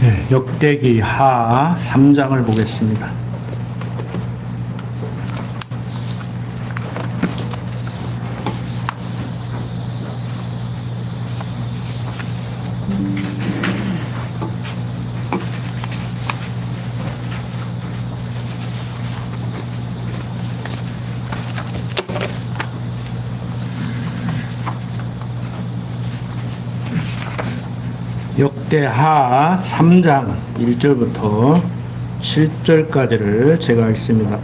네, 역대기 하 3장을 보겠습니다. 역대하 3장 1절부터 7절까지를 제가 읽습니다.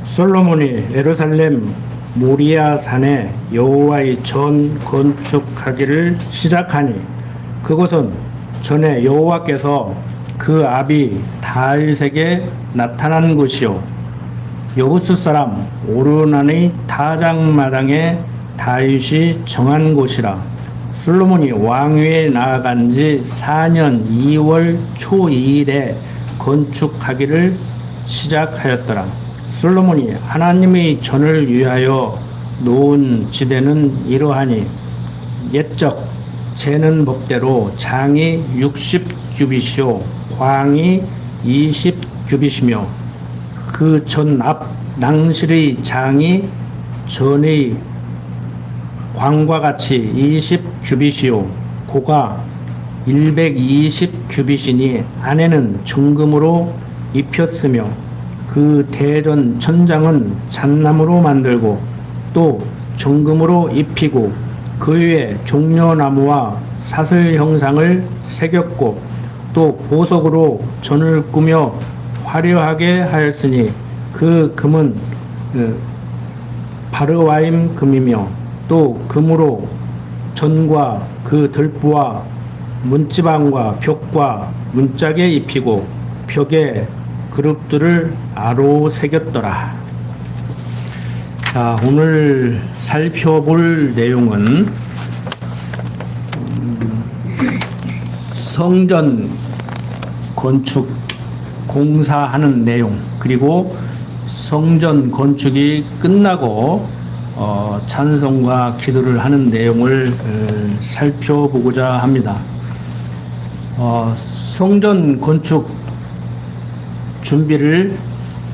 솔로몬이 예루살렘 모리아 산에 여호와의 전 건축하기를 시작하니 그곳은 전에 여호와께서 그 아비 다윗에게 나타난 곳이요 여부스 사람 오르난의 타작마당에 다윗이 정한 곳이라. 솔로몬이 왕위에 나아간 지 4년 2월 초 2일에 건축하기를 시작하였더라. 솔로몬이 하나님의 전을 위하여 놓은 지대는 이러하니 옛적 재는 법대로 장이 60규빗이요 광이 20규빗이며 그 전 앞 낭실의 장이 전의 광과 같이 20규빗이요 고가 120규빗이니 안에는 정금으로 입혔으며 그 대전 천장은 잣나무로 만들고 또 정금으로 입히고 그 위에 종려나무와 사슬 형상을 새겼고 또 보석으로 전을 꾸며 화려하게 하였으니 그 금은 바르와임 금이며 또 금으로 전과 그 들보와 문지방과 벽과 문짝에 입히고 벽에 그룹들을 아로 새겼더라. 자, 오늘 살펴볼 내용은 성전 건축 공사하는 내용, 그리고 성전 건축이 끝나고 찬송과 기도를 하는 내용을 살펴보고자 합니다. 성전 건축 준비를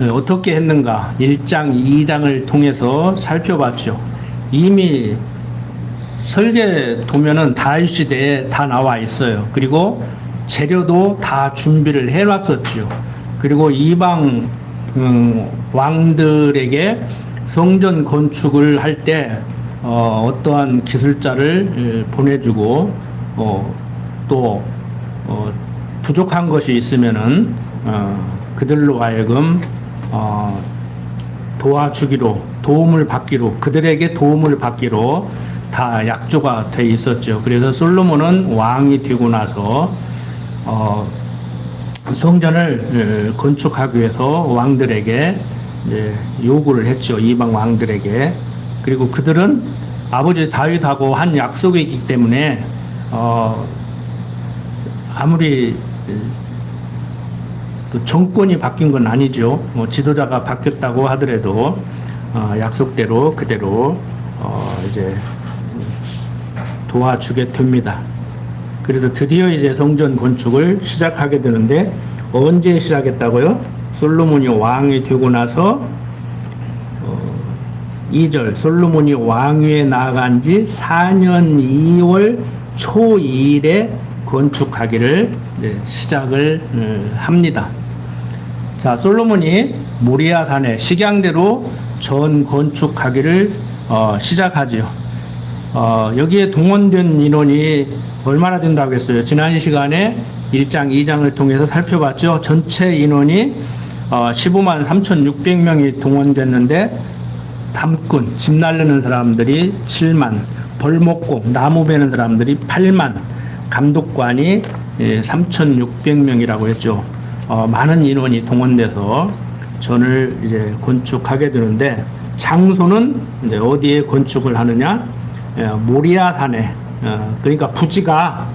어떻게 했는가 1장, 2장을 통해서 살펴봤죠. 이미 설계도면은 다윗 시대에 다 나와 있어요. 그리고 재료도 다 준비를 해놨었죠. 그리고 이방 왕들에게 성전 건축을 할 때 어떠한 기술자를 보내주고 또 부족한 것이 있으면은 그들로 하여금 도와주기로 도움을 받기로 그들에게 도움을 받기로 다 약조가 돼 있었죠. 그래서 솔로몬은 왕이 되고 나서 성전을 건축하기 위해서 왕들에게 요구를 했죠. 이방 왕들에게. 그리고 그들은 아버지 다윗하고 한 약속이 있기 때문에 아무리 또 정권이 바뀐 건 아니죠. 지도자가 바뀌었다고 하더라도 약속대로 그대로 이제 도와주게 됩니다. 그래서 드디어 이제 성전 건축을 시작하게 되는데 언제 시작했다고요? 솔로몬이 왕이 되고 나서 2절 솔로몬이 왕위에 나아간 지 4년 2월 초 2일에 건축하기를 시작을 합니다. 자, 솔로몬이 모리아 산에 식양대로 전 건축하기를 시작하죠. 여기에 동원된 인원이 얼마나 된다고 했어요? 지난 시간에 1장, 2장을 통해서 살펴봤죠. 전체 인원이 15만 3,600명이 동원됐는데 담꾼, 집 날르는 사람들이 7만, 벌목공, 나무 베는 사람들이 8만, 감독관이 3,600명이라고 했죠. 많은 인원이 동원돼서 전을 이제 건축하게 되는데 장소는 이제 어디에 건축을 하느냐? 모리아 산에, 그러니까 부지가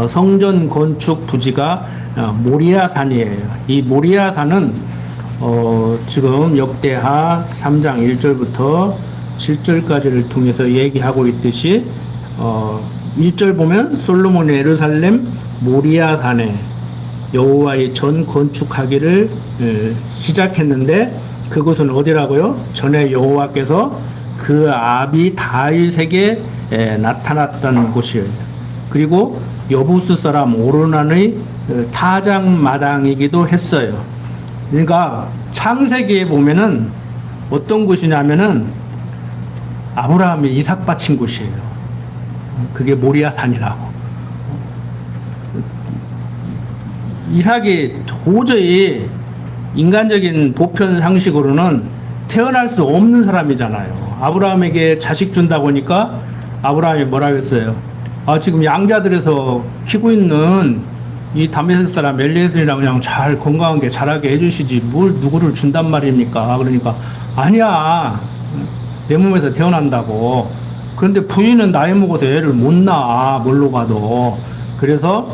성전 건축 부지가 모리아 산이에요. 이 모리아 산은 지금 역대하 3장 1절부터 7절까지를 통해서 얘기하고 있듯이 1절 보면 솔로몬의 예루살렘 모리아 산에 여호와의 전 건축하기를 시작했는데 그곳은 어디라고요? 전에 여호와께서 그 아비 다윗에게 나타났던 곳이에요. 그리고 여부스 사람 오르난의 타작마당이기도 했어요. 그러니까 창세기에 보면은 어떤 곳이냐면은 아브라함이 이삭 바친 곳이에요. 그게 모리아 산이라고. 이삭이 도저히 인간적인 보편 상식으로는 태어날 수 없는 사람이잖아요. 아브라함에게 자식 준다고 하니까 아브라함이 뭐라고 했어요? 지금 양자들에서 키고 있는 이 다메섹 사람 엘리에셀이랑 그냥 잘 건강하게 자라게 해주시지 뭘 누구를 준단 말입니까? 그러니까 아니야, 내 몸에서 태어난다고. 그런데 부인은 나이 먹어서 애를 못 낳아, 뭘로 봐도. 그래서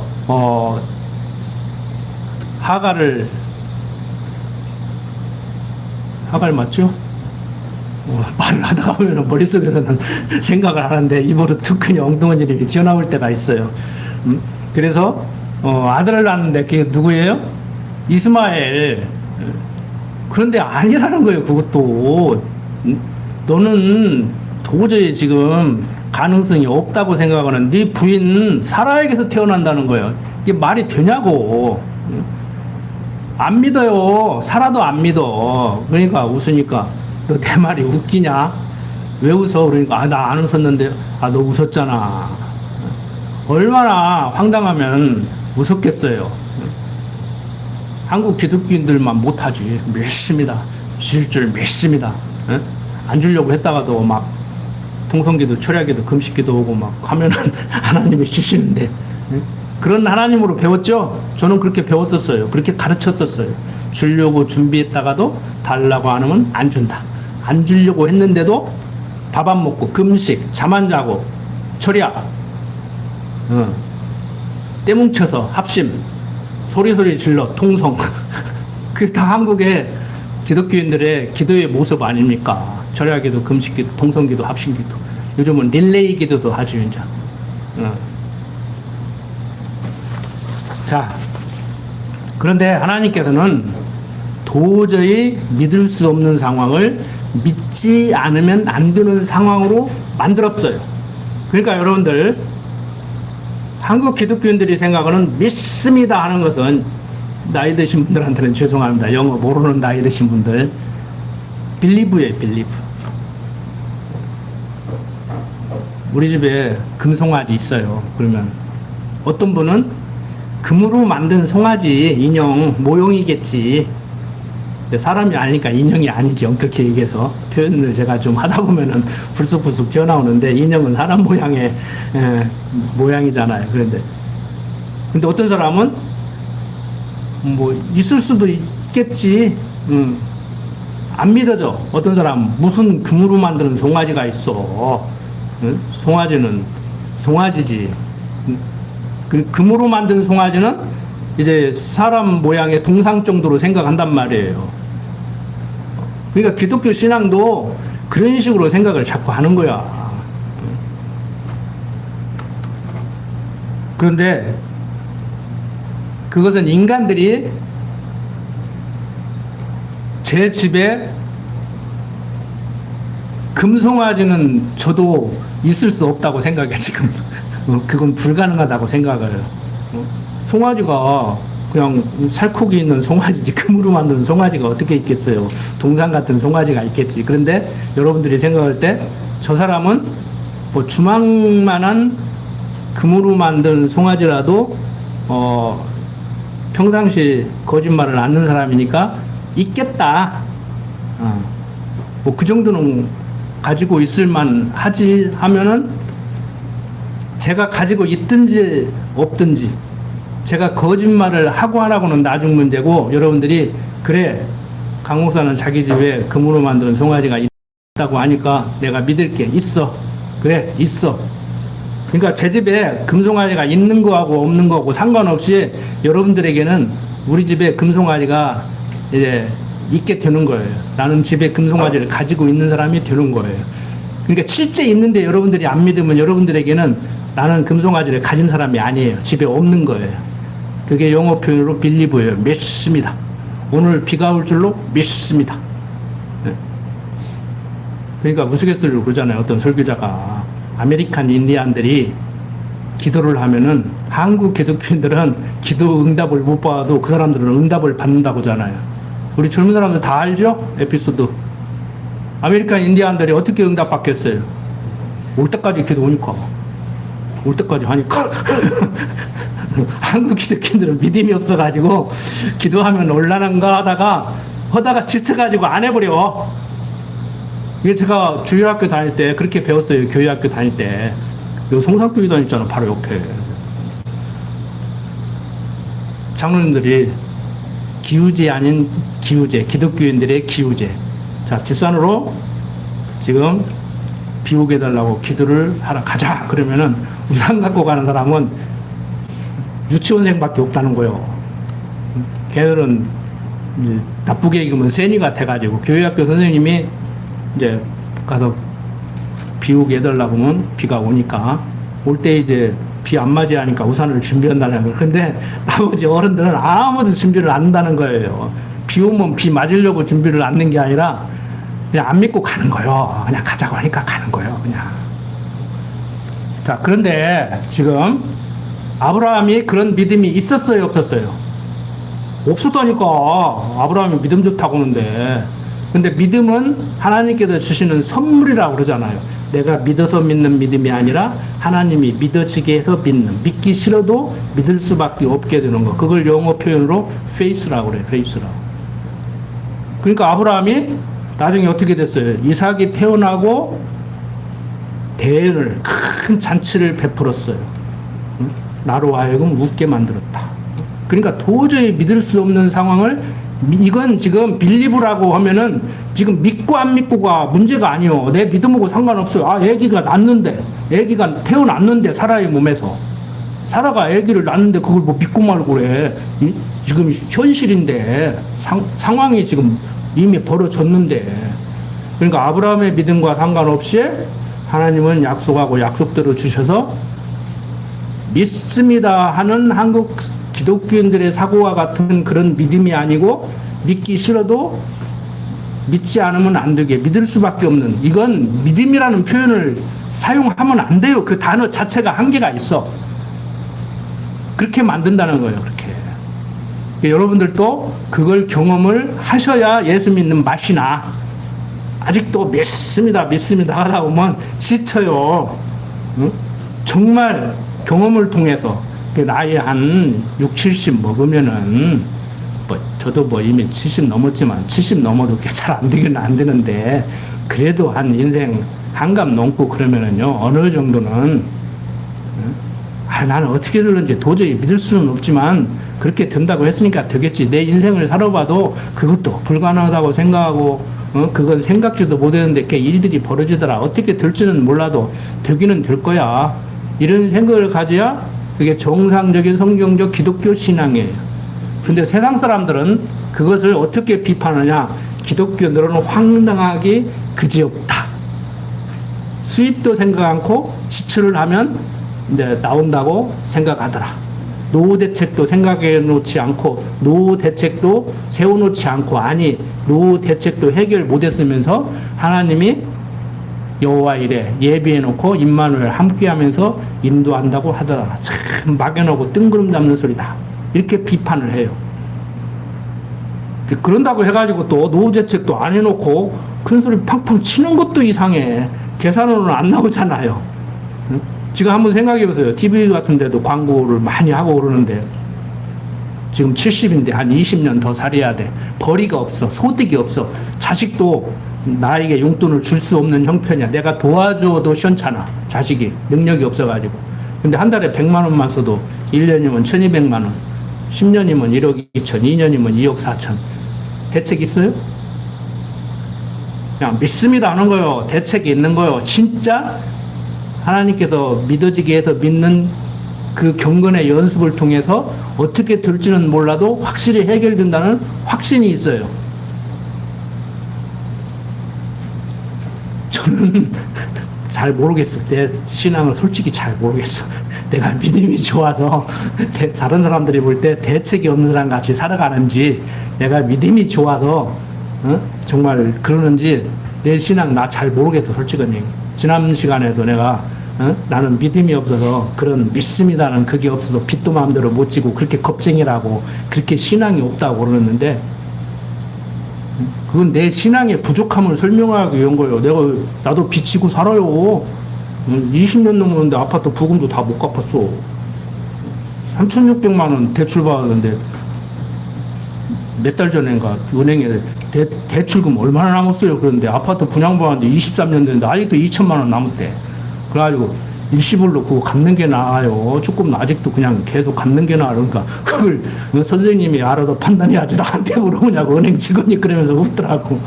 하갈 맞죠? 말을 하다가 보면 머릿속에서는 생각을 하는데 입으로 툭하니 엉뚱한 이름이 튀어나올 때가 있어요. 그래서 아들을 낳았는데 그게 누구예요? 이스마엘. 그런데 아니라는 거예요. 그것도 너는 도저히 지금 가능성이 없다고 생각하는 네 부인 사라에게서 태어난다는 거예요. 이게 말이 되냐고. 안 믿어요. 사라도 안 믿어. 그러니까 웃으니까 너 내 말이 웃기냐? 왜 웃어? 그러니까 나 안 웃었는데 너 웃었잖아. 얼마나 황당하면 웃었겠어요. 한국 기독교인들만 못하지. 믿습니다. 주실 줄 믿습니다. 안 주려고 했다가도 막 통성기도 철야기도 금식기도 오고 막 하면은 하나님이 주시는데 그런 하나님으로 배웠죠? 저는 그렇게 배웠었어요. 그렇게 가르쳤었어요. 주려고 준비했다가도 달라고 안 하면 안 준다. 안 주려고 했는데도 밥 안 먹고 금식, 잠 안 자고 철야 떼뭉쳐서 합심 소리 질러 통성 그게 다 한국의 기독교인들의 기도의 모습 아닙니까? 철야기도 금식기도 통성기도 합심기도 요즘은 릴레이 기도도 하죠 이제. 자, 그런데 하나님께서는 도저히 믿을 수 없는 상황을 믿지 않으면 안 되는 상황으로 만들었어요. 그러니까 여러분들 한국 기독교인들이 생각하는 믿습니다 하는 것은 나이 드신 분들한테는 죄송합니다. 영어 모르는 나이 드신 분들 빌리브예요. 빌리브. 우리 집에 금송아지 있어요. 그러면 어떤 분은 금으로 만든 송아지 인형 모형이겠지. 사람이 아니니까 인형이 아니지. 엄격히 얘기해서 표현을 제가 좀 하다 보면은 불쑥불쑥 튀어나오는데 인형은 사람 모양의 모양이잖아요. 근데 어떤 사람은 뭐 있을 수도 있겠지. 안 믿어져. 어떤 사람 무슨 금으로 만드는 송아지가 있어. 송아지는 송아지지. 금으로 만든 송아지는 이제 사람 모양의 동상 정도로 생각한단 말이에요. 그러니까 기독교 신앙도 그런 식으로 생각을 자꾸 하는 거야. 그런데 그것은 인간들이 제 집에 금송아지는 저도 있을 수 없다고 생각해 지금. 그건 불가능하다고 생각을. 송아지가 그냥 살코기 있는 송아지지 금으로 만든 송아지가 어떻게 있겠어요. 동상 같은 송아지가 있겠지. 그런데 여러분들이 생각할 때 저 사람은 뭐 주먹만한 금으로 만든 송아지라도 평상시 거짓말을 안 하는 사람이니까 있겠다. 뭐 그 정도는 가지고 있을만 하지 하면은 제가 가지고 있든지 없든지 제가 거짓말을 하고 안 하고는 나중 문제고 여러분들이 그래 강 목사는 자기 집에 금으로 만든 송아지가 있다고 하니까 내가 믿을게. 있어. 그래 있어. 그러니까 제 집에 금송아지가 있는 거하고 없는 거하고 상관없이 여러분들에게는 우리 집에 금송아지가 이제 있게 되는 거예요. 나는 집에 금송아지를 가지고 있는 사람이 되는 거예요. 그러니까 실제 있는데 여러분들이 안 믿으면 여러분들에게는 나는 금송아지를 가진 사람이 아니에요. 집에 없는 거예요. 그게 영어 표현으로 believe예요. 믿습니다. 오늘 비가 올 줄로 믿습니다. 네. 그러니까 우스갯소리로 그러잖아요. 어떤 설교자가 아메리칸 인디안들이 기도를 하면은 한국 기독교인들은 기도 응답을 못 받아도 그 사람들은 응답을 받는다고 하잖아요. 우리 젊은 사람들 다 알죠? 에피소드. 아메리칸 인디안들이 어떻게 응답 받겠어요? 올 때까지 기도하니까. 올 때까지 하니까. 한국 기독교인들은 믿음이 없어가지고 기도하면 올라는가 하다가 지쳐가지고 안 해버려. 이게 제가 주일학교 다닐 때 그렇게 배웠어요. 교회학교 다닐 때. 요 성산교회 다녔잖아. 바로 옆에. 장로님들이 기우제 아닌 기우제, 기독교인들의 기우제. 자, 뒷산으로 지금 비 오게 해달라고 기도를 하러 가자. 그러면은 우산 갖고 가는 사람은 유치원생밖에 없다는 거예요. 걔들은 나쁘게 읽으면 세니 같아가지고 교회학교 선생님이 이제 가서 비 오게 해달라고 하면 비가 오니까 올 때 이제 비 안 맞이하니까 우산을 준비한다는 거예요. 근데 나머지 어른들은 아무도 준비를 안 한다는 거예요. 비 오면 비 맞으려고 준비를 안 하는 게 아니라 그냥 안 믿고 가는 거예요. 그냥 가자고 하니까 가는 거예요. 그냥. 자, 그런데 지금 아브라함이 그런 믿음이 있었어요, 없었어요? 없었다니까. 아브라함이 믿음 좋다고 하는데. 근데 믿음은 하나님께서 주시는 선물이라고 그러잖아요. 내가 믿어서 믿는 믿음이 아니라 하나님이 믿어지게 해서 믿는. 믿기 싫어도 믿을 수밖에 없게 되는 거. 그걸 영어 표현으로 faith라고 그래요. faith라고. 그러니까 아브라함이 나중에 어떻게 됐어요? 이삭이 태어나고 대언을 큰 잔치를 베풀었어요. 나로 하여금 웃게 만들었다. 그러니까 도저히 믿을 수 없는 상황을 이건 지금 빌리브라고 하면은 지금 믿고 안 믿고가 문제가 아니요. 내 믿음하고 상관없어요. 아, 애기가 낳는데, 애기가 태어났는데 사라의 몸에서 사라가 애기를 낳는데 그걸 뭐 믿고 말고 그래. 지금 현실인데 상황이 지금 이미 벌어졌는데. 그러니까 아브라함의 믿음과 상관없이 하나님은 약속하고 약속대로 주셔서 믿습니다 하는 한국 기독교인들의 사고와 같은 그런 믿음이 아니고 믿기 싫어도 믿지 않으면 안 되게 믿을 수밖에 없는, 이건 믿음이라는 표현을 사용하면 안 돼요. 그 단어 자체가 한계가 있어. 그렇게 만든다는 거예요. 그렇게. 여러분들도 그걸 경험을 하셔야 예수 믿는 맛이 나. 아직도 믿습니다 하다 보면 지쳐요. 응? 정말 경험을 통해서 나이 한 6, 70 먹으면은 저도 이미 70 넘었지만 70 넘어도 잘 안 되긴 안 되는데 그래도 한 인생 한갑 넘고 그러면은요 어느 정도는 나는 어떻게 될는지 도저히 믿을 수는 없지만 그렇게 된다고 했으니까 되겠지. 내 인생을 살아봐도 그것도 불가능하다고 생각하고 그건 생각지도 못했는데 그 일들이 벌어지더라. 어떻게 될지는 몰라도 되기는 될 거야. 이런 생각을 가져야 그게 정상적인 성경적 기독교 신앙이에요. 근데 세상 사람들은 그것을 어떻게 비판하냐? 기독교인들은 황당하기 그지없다. 수입도 생각 않고 지출을 하면 이제 나온다고 생각하더라. 노후 대책도 생각해 놓지 않고 노후 대책도 세워 놓지 않고, 아니 노후 대책도 해결 못했으면서 하나님이 여호와 이래 예비해 놓고 임마누엘 함께하면서 인도한다고 하더라. 참 막연하고 뜬구름 잡는 소리다. 이렇게 비판을 해요. 그런다고 해가지고 또 노후 대책도 안 해놓고 큰 소리 팡팡 치는 것도 이상해. 계산으로는 안 나오잖아요. 응? 지금 한번 생각해 보세요. TV 같은 데도 광고를 많이 하고 그러는데 지금 70인데 한 20년 더 살아야 돼. 벌이가 없어. 소득이 없어. 자식도 나에게 용돈을 줄 수 없는 형편이야. 내가 도와줘도 시원찮아. 자식이 능력이 없어가지고. 근데 한 달에 100만 원만 써도 1년이면 1200만 원, 10년이면 1억 2천, 2년이면 2억 4천. 대책 있어요? 그냥 믿습니다 하는 거요. 대책이 있는 거요. 진짜 하나님께서 믿어지게 해서 믿는 그 경건의 연습을 통해서 어떻게 될지는 몰라도 확실히 해결된다는 확신이 있어요. 저는 잘 모르겠어. 내 신앙을 솔직히 잘 모르겠어. 내가 믿음이 좋아서 다른 사람들이 볼 때 대책이 없는 사람 같이 살아가는지, 내가 믿음이 좋아서 정말 그러는지 내 신앙 나 잘 모르겠어. 솔직한 얘기. 지난 시간에도 내가 나는 믿음이 없어서 그런 믿습니다는 그게 없어서 빚도 마음대로 못 지고 그렇게 겁쟁이라고 그렇게 신앙이 없다고 그러는데, 그건 내 신앙의 부족함을 설명하기 위한 거예요. 나도 빚지고 살아요. 20년 넘었는데 아파트 부금도 다 못 갚았어. 3,600만 원 대출 받았는데 몇 달 전인가 은행에 대출금 얼마나 남았어요. 그런데 아파트 분양받았는데 23년 됐는데 아직도 2천만 원 남았대. 그래가지고 일시불로 그거 갚는 게 나아요. 조금 아직도 그냥 계속 갚는 게 나아. 그러니까 그걸 선생님이 알아도 판단해야지 나한테 물어보냐고 은행 직원이 그러면서 웃더라고.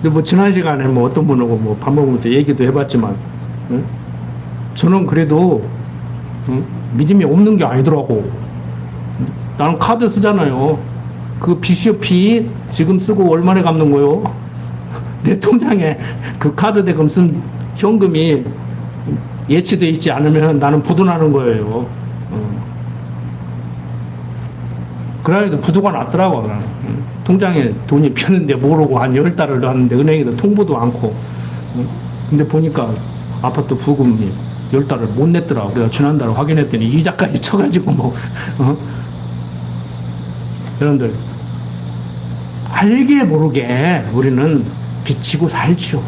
근데 뭐 지난 시간에 뭐 어떤 분하고 뭐 밥 먹으면서 얘기도 해봤지만, 저는 그래도 믿음이 없는 게 아니더라고. 나는 카드 쓰잖아요. 그 빚이요, 빚 지금 쓰고 얼마나 갚는 거요? 내 통장에 그 카드 대금 쓴 현금이 예치돼 있지 않으면 나는 부도나는 거예요. 그래도 부도가 났더라고. 나는. 통장에 돈이 피었는데 모르고 한 10달을 놨는데 은행에도 통보도 않고. 근데 보니까 아파트 부금이 10달을 못 냈더라고. 그래서 지난달 확인했더니 이자까지 쳐가지고 뭐. 여러분들 알게 모르게 우리는 빚지고 살죠.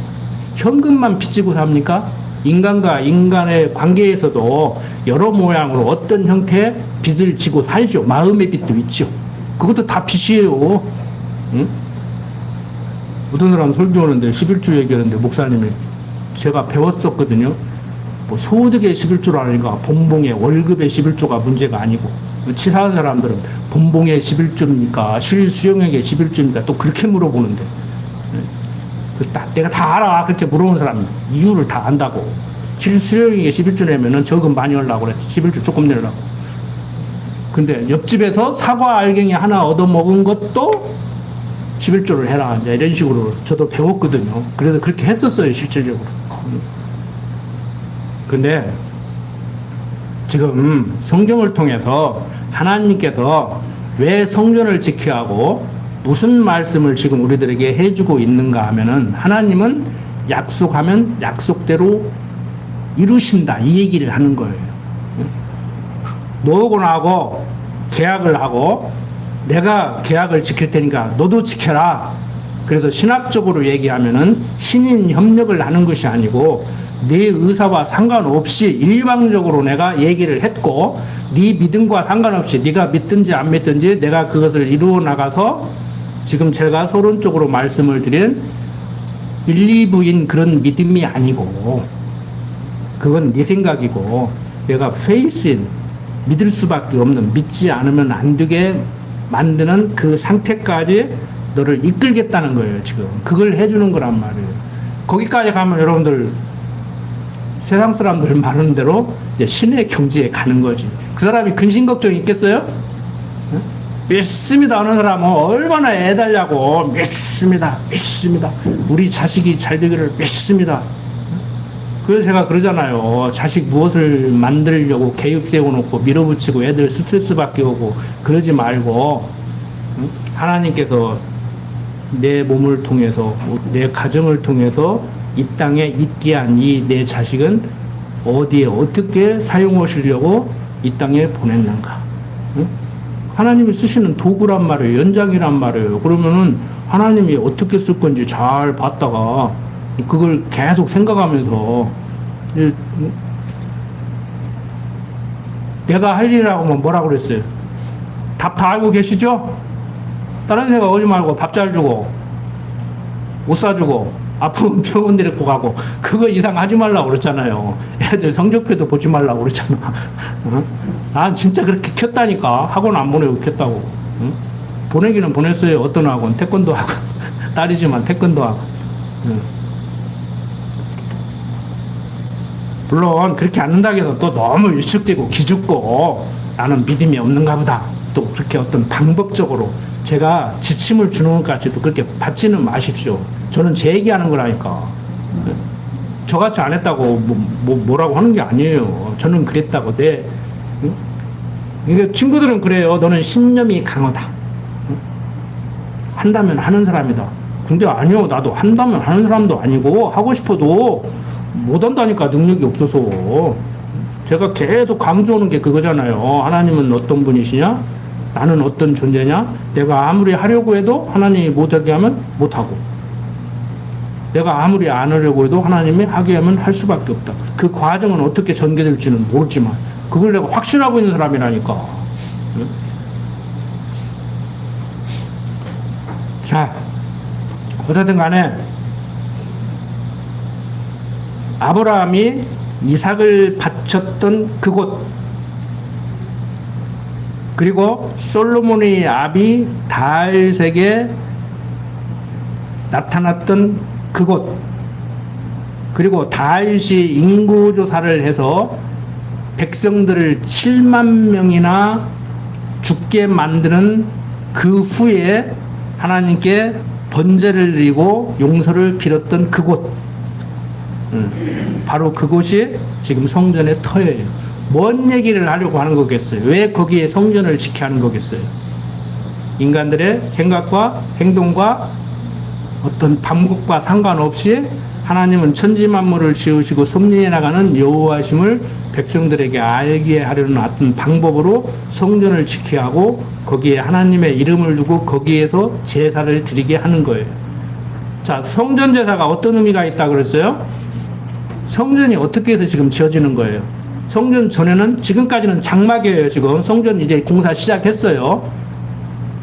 현금만 빚지고 삽니까? 인간과 인간의 관계에서도 여러 모양으로 어떤 형태의 빚을 지고 살죠. 마음의 빚도 있죠. 그것도 다 빚이에요. 응? 어떤 사람 설교하는데 11조 얘기하는데 목사님이 제가 배웠었거든요. 뭐 소득의 11조라니까 본봉의 월급의 11조가 문제가 아니고, 치사한 사람들은 본봉의 11조입니까? 실수령액의 11조입니까? 또 그렇게 물어보는데, 내가 다 알아. 그렇게 물어보는 사람이 이유를 다 안다고. 실수령액의 11조 내면은 저금 많이 하려고 그래. 11조 조금 내려고. 근데 옆집에서 사과 알갱이 하나 얻어먹은 것도 11조를 해라. 이제 이런 식으로 저도 배웠거든요. 그래서 그렇게 했었어요, 실질적으로. 근데 지금 성경을 통해서 하나님께서 왜 성전을 지켜야 하고 무슨 말씀을 지금 우리들에게 해주고 있는가 하면은, 하나님은 약속하면 약속대로 이루신다, 이 얘기를 하는 거예요. 너하고 나하고 계약을 하고 내가 계약을 지킬 테니까 너도 지켜라. 그래서 신학적으로 얘기하면은 신인 협력을 하는 것이 아니고 네 의사와 상관없이 일방적으로 내가 얘기를 했고, 네 믿음과 상관없이 네가 믿든지 안 믿든지 내가 그것을 이루어 나가서 지금 제가 서론적으로 말씀을 드린 빌리브인 그런 믿음이 아니고, 그건 네 생각이고, 내가 페이스인 믿을 수밖에 없는, 믿지 않으면 안 되게 만드는 그 상태까지 너를 이끌겠다는 거예요. 지금 그걸 해주는 거란 말이에요. 거기까지 가면 여러분들 세상 사람들 말하는 대로 이제 신의 경지에 가는 거지. 그 사람이 근심 걱정이 있겠어요? 믿습니다 하는 사람은 얼마나 애달냐고. 믿습니다, 믿습니다, 우리 자식이 잘 되기를 믿습니다. 그래서 제가 그러잖아요. 자식 무엇을 만들려고 계획 세워놓고 밀어붙이고 애들 스트레스밖에 오고 그러지 말고, 하나님께서 내 몸을 통해서 내 가정을 통해서 이 땅에 있게 한 이 내 자식은 어디에 어떻게 사용하시려고 이 땅에 보냈는가. 하나님이 쓰시는 도구란 말이에요. 연장이란 말이에요. 그러면은 하나님이 어떻게 쓸 건지 잘 봤다가 그걸 계속 생각하면서, 내가 할 일이라고 하면 뭐라고 그랬어요? 답 다 알고 계시죠? 다른 생각 오지 말고 밥 잘 주고 옷 사주고 아프면 병원 데리고 가고, 그거 이상 하지 말라고 그랬잖아요. 애들 성적표도 보지 말라고 그랬잖아. 난 진짜 그렇게 켰다니까. 학원 안 보내고 켰다고. 보내기는 보냈어요. 어떤 학원? 태권도 학원. 딸이지만 태권도 학원. 물론 그렇게 안 한다고 해서 또 너무 위축되고 기죽고 나는 믿음이 없는가 보다, 또 그렇게 어떤 방법적으로 제가 지침을 주는 것까지도 그렇게 받지는 마십시오. 저는 제 얘기하는 거라니까. 저같이 안 했다고 뭐라고 하는 게 아니에요. 저는 그랬다고. 이게 친구들은 그래요. 너는 신념이 강하다. 한다면 하는 사람이다. 근데 아니요. 나도 한다면 하는 사람도 아니고 하고 싶어도 못 한다니까. 능력이 없어서. 제가 계속 강조하는 게 그거잖아요. 하나님은 어떤 분이시냐? 나는 어떤 존재냐? 내가 아무리 하려고 해도 하나님이 못하게 하면 못하고, 내가 아무리 안 하려고 해도 하나님이 하게 하면 할 수밖에 없다. 그 과정은 어떻게 전개될지는 모르지만 그걸 내가 확신하고 있는 사람이라니까. 자, 어쨌든 간에 아브라함이 이삭을 바쳤던 그곳, 그리고 솔로몬의 아비 다윗에게 나타났던 그곳, 그리고 다윗이 인구조사를 해서 백성들을 7만 명이나 죽게 만드는 그 후에 하나님께 번제를 드리고 용서를 빌었던 그곳, 바로 그곳이 지금 성전의 터예요. 뭔 얘기를 하려고 하는 거겠어요? 왜 거기에 성전을 지켜야 하는 거겠어요? 인간들의 생각과 행동과 어떤 방법과 상관없이 하나님은 천지만물을 지으시고 섭리해 나가는 여호와심을 백성들에게 알게 하려는 어떤 방법으로 성전을 지켜야 하고 거기에 하나님의 이름을 두고 거기에서 제사를 드리게 하는 거예요. 자, 성전 제사가 어떤 의미가 있다 그랬어요? 성전이 어떻게 해서 지금 지어지는 거예요? 성전 전에는, 지금까지는 장막이에요. 지금 성전 이제 공사 시작했어요.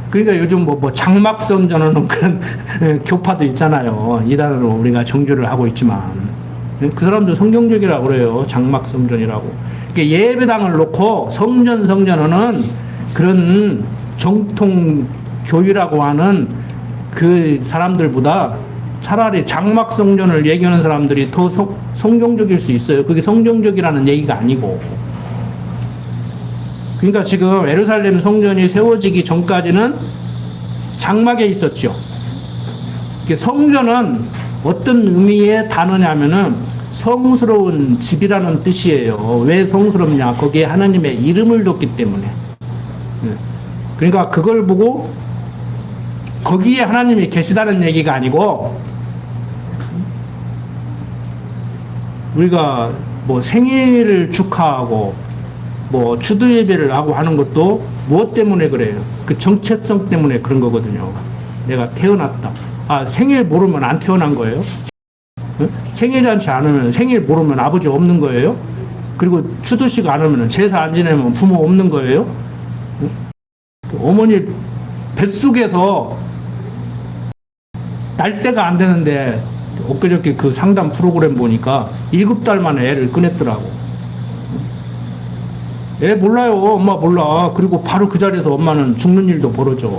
그러니까 요즘 장막 성전하는 그런 교파도 있잖아요. 이단으로 우리가 정죄를 하고 있지만 그 사람도 성경적이라고 그래요. 장막 성전이라고. 그러니까 예배당을 놓고 성전하는 그런 정통 교회라고 하는 그 사람들보다 차라리 장막 성전을 얘기하는 사람들이 더 성경적일 수 있어요. 그게 성경적이라는 얘기가 아니고. 그러니까 지금 예루살렘 성전이 세워지기 전까지는 장막에 있었죠. 성전은 어떤 의미의 단어냐면은 성스러운 집이라는 뜻이에요. 왜 성스럽냐? 거기에 하나님의 이름을 뒀기 때문에. 그러니까 그걸 보고 거기에 하나님이 계시다는 얘기가 아니고, 우리가 생일을 축하하고 추도 예배를 하고 하는 것도 무엇 때문에 그래요? 그 정체성 때문에 그런 거거든요. 내가 태어났다. 생일 모르면 안 태어난 거예요? 생일잔치 안 하면, 생일 모르면 아버지 없는 거예요? 그리고 추도식 안 하면, 제사 안 지내면 부모 없는 거예요? 어머니 뱃속에서 날 때가 안 되는데 엊그저께 그 상담 프로그램 보니까 7달 만에 애를 꺼냈더라고. 애 몰라요. 엄마 몰라. 그리고 바로 그 자리에서 엄마는 죽는 일도 벌어져.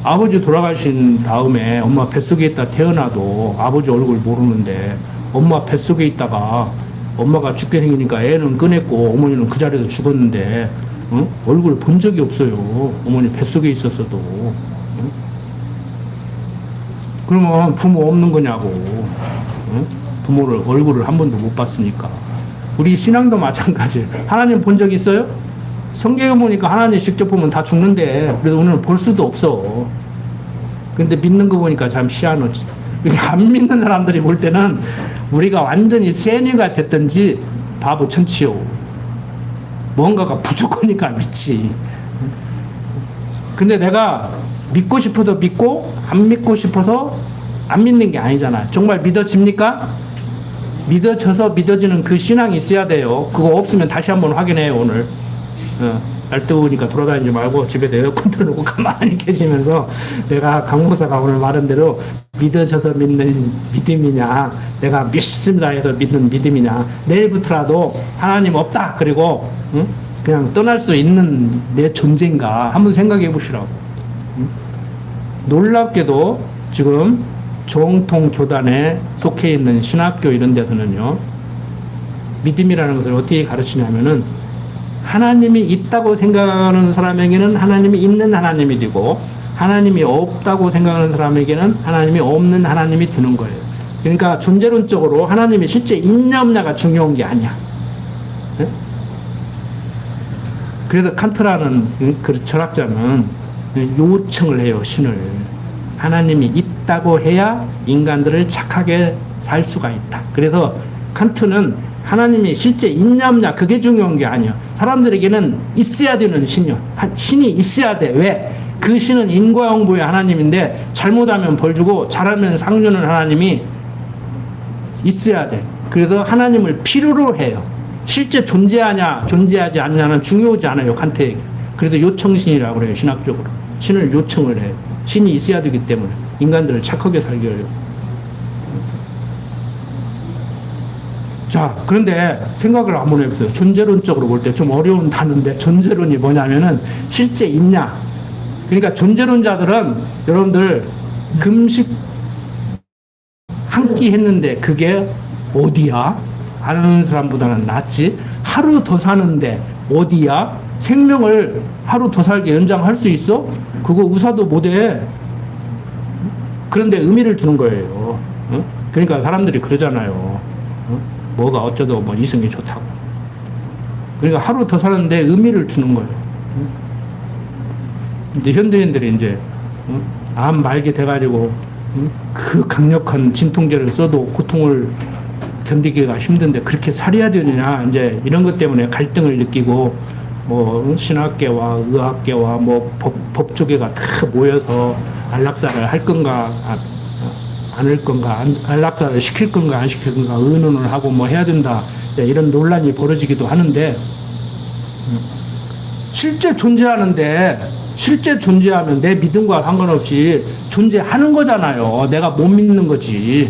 아버지 돌아가신 다음에 엄마 뱃속에 있다 태어나도 아버지 얼굴 모르는데, 엄마 뱃속에 있다가 엄마가 죽게 생기니까 애는 꺼냈고 어머니는 그 자리에서 죽었는데 얼굴 본 적이 없어요. 어머니 뱃속에 있었어도. 그러면 부모 없는 거냐고. 부모를, 얼굴을 한 번도 못 봤으니까. 우리 신앙도 마찬가지예요. 하나님 본 적 있어요? 성경에 보니까 하나님 직접 보면 다 죽는데, 그래서 오늘 볼 수도 없어. 근데 믿는 거 보니까 참 희한하지. 안 믿는 사람들이 볼 때는 우리가 완전히 세뇌가 됐든지 바보 천치요. 뭔가가 부족하니까 믿지. 근데 내가 믿고 싶어서 믿고 안 믿고 싶어서 안 믿는 게 아니잖아. 정말 믿어집니까? 믿어져서 믿어지는 그 신앙이 있어야 돼요. 그거 없으면 다시 한번 확인해요. 오늘 날 더우니까 돌아다니지 말고 집에서 에어컨 틀어놓고 가만히 계시면서, 내가 강목사가 오늘 말한 대로 믿어져서 믿는 믿음이냐, 내가 믿습니다 해서 믿는 믿음이냐, 내일부터라도 하나님 없다 그리고 그냥 떠날 수 있는 내 존재인가 한번 생각해 보시라고. 놀랍게도 지금 정통 교단에 속해 있는 신학교 이런 데서는요, 믿음이라는 것을 어떻게 가르치냐면은 하나님이 있다고 생각하는 사람에게는 하나님이 있는 하나님이 되고, 하나님이 없다고 생각하는 사람에게는 하나님이 없는 하나님이 되는 거예요. 그러니까 존재론적으로 하나님이 실제 있냐 없냐가 중요한 게 아니야. 네? 그래서 칸트라는 그 철학자는 요청을 해요, 신을. 하나님이 있다고 해야 인간들을 착하게 살 수가 있다. 그래서 칸트는 하나님이 실제 있냐 없냐 그게 중요한 게 아니야. 사람들에게는 있어야 되는 신이요. 신이 있어야 돼. 왜? 그 신은 인과응보의 하나님인데 잘못하면 벌 주고 잘하면 상 주는 하나님이 있어야 돼. 그래서 하나님을 필요로 해요. 실제 존재하냐 존재하지 않냐는 중요하지 않아요, 칸트에게. 그래서 요청신이라고 그래요, 신학적으로. 신을 요청을 해요. 신이 있어야 되기 때문에 인간들을 착하게 살게 해요. 자, 그런데 생각을 한번 해보세요. 존재론적으로 볼 때 좀 어려운 단어인데, 존재론이 뭐냐면은 실제 있냐. 그러니까 존재론자들은 여러분들 금식 한 끼 했는데 그게 어디야? 아는 사람보다는 낫지. 하루 더 사는데 어디야? 생명을 하루 더 살게 연장할 수 있어? 그거 의사도 못해. 그런데 의미를 두는 거예요. 그러니까 사람들이 그러잖아요. 뭐가 어쩌다 뭐 이성이 좋다고. 그러니까 하루 더 사는데 의미를 두는 거예요. 근데 현대인들이 이제 암 말게 돼가지고 그 강력한 진통제를 써도 고통을 견디기가 힘든데 그렇게 살아야 되느냐, 이제 이런 것 때문에 갈등을 느끼고, 뭐 신학계와 의학계와 뭐 법조계가 다 모여서 안락사를 할 건가 않을 건가, 안락사를 시킬 건가 안 시킬 건가 의논을 하고 뭐 해야 된다, 이런 논란이 벌어지기도 하는데, 실제 존재하면 내 믿음과 상관없이 존재하는 거잖아요. 내가 못 믿는 거지.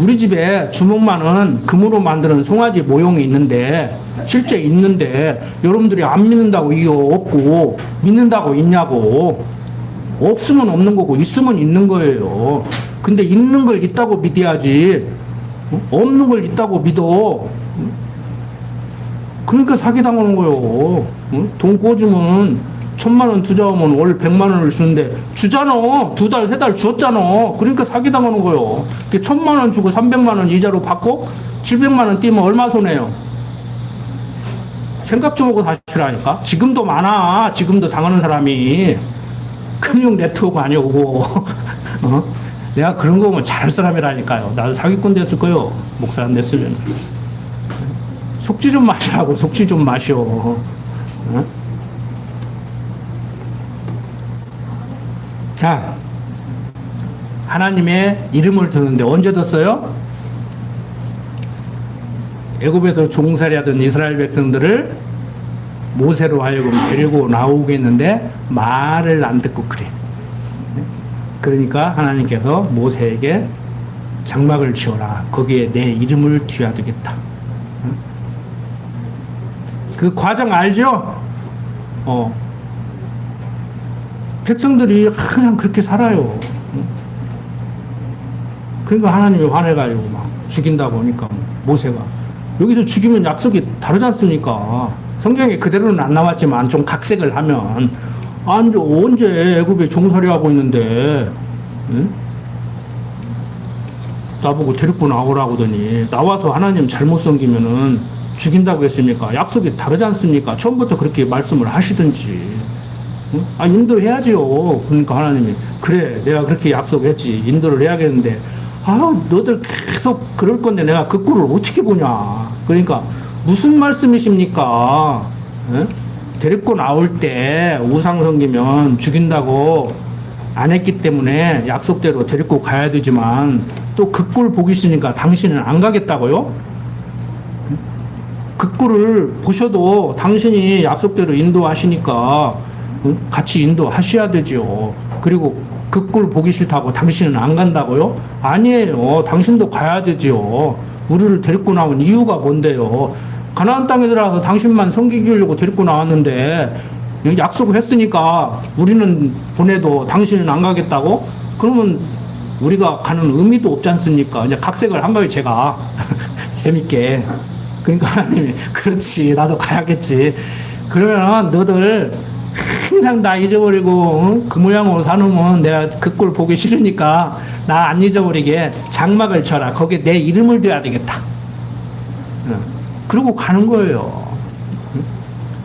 우리 집에 주먹만은 금으로 만드는 송아지 모형이 있는데, 실제 있는데 여러분들이 안 믿는다고 이게 없고 믿는다고 있냐고. 없으면 없는 거고 있으면 있는 거예요. 근데 있는 걸 있다고 믿어야지 없는 걸 있다고 믿어. 그러니까 사기당하는 거예요. 돈 꿔주면 1,000만 원 투자하면 월 100만 원을 주는데 주잖아. 2달, 3달 줬잖아. 그러니까 사기당하는 거예요. 1,000만 원 주고 300만 원 이자로 받고 700만 원 띄면 얼마 손해요? 생각 좀 하고 사시라니까. 지금도 많아. 지금도 당하는 사람이. 금융 네트워크 아니오고. 내가 그런 거 보면 잘할 사람이라니까요. 나도 사기꾼 됐을 거요. 목사 안 됐으면. 속지 좀 마시라고. 속지 좀 마셔. 자, 하나님의 이름을 두는데 언제 뒀어요? 애굽에서 종살이하던 이스라엘 백성들을 모세로 하여금 데리고 나오겠는데 말을 안 듣고 그래. 그러니까 하나님께서 모세에게 장막을 지어라. 거기에 내 이름을 둬야 되겠다. 그 과정 알죠? 백성들이 그냥 그렇게 살아요. 그러니까 하나님이 화내가지고 막 죽인다고 하니까 모세가, 여기서 죽이면 약속이 다르지 않습니까? 성경에 그대로는 안 나왔지만 좀 각색을 하면, 언제 애굽에 종살이하고 있는데 나보고 데리고 나오라고 하더니, 나와서 하나님 잘못 섬기면은 죽인다고 했으니까 약속이 다르지 않습니까? 처음부터 그렇게 말씀을 하시든지. 인도해야지요. 그러니까 하나님이, 그래 내가 그렇게 약속했지, 인도를 해야겠는데 너들 계속 그럴 건데 내가 그 꼴을 어떻게 보냐. 그러니까 무슨 말씀이십니까? 데리고 나올 때 우상 섬기면 죽인다고 안 했기 때문에 약속대로 데리고 가야 되지만 또 그 꼴 보기 싫으니까 당신은 안 가겠다고요? 그 꼴을 보셔도 당신이 약속대로 인도하시니까 같이 인도하셔야 되죠. 그리고 그 꼴 보기 싫다고 당신은 안 간다고요? 아니에요. 당신도 가야 되죠. 우리를 데리고 나온 이유가 뭔데요? 가나안 땅에 들어가서 당신만 섬기려고 데리고 나왔는데 약속을 했으니까 우리는 보내도 당신은 안 가겠다고? 그러면 우리가 가는 의미도 없지 않습니까? 이제 각색을 한 거예요, 제가. 재밌게. 그러니까 하나님이 그렇지 나도 가야겠지. 그러면 너들 항상 나 잊어버리고 응? 그 모양으로 사놓으면 내가 그 꼴 보기 싫으니까 나 안 잊어버리게 장막을 쳐라. 거기에 내 이름을 둬야 되겠다. 응. 그러고 가는 거예요. 응?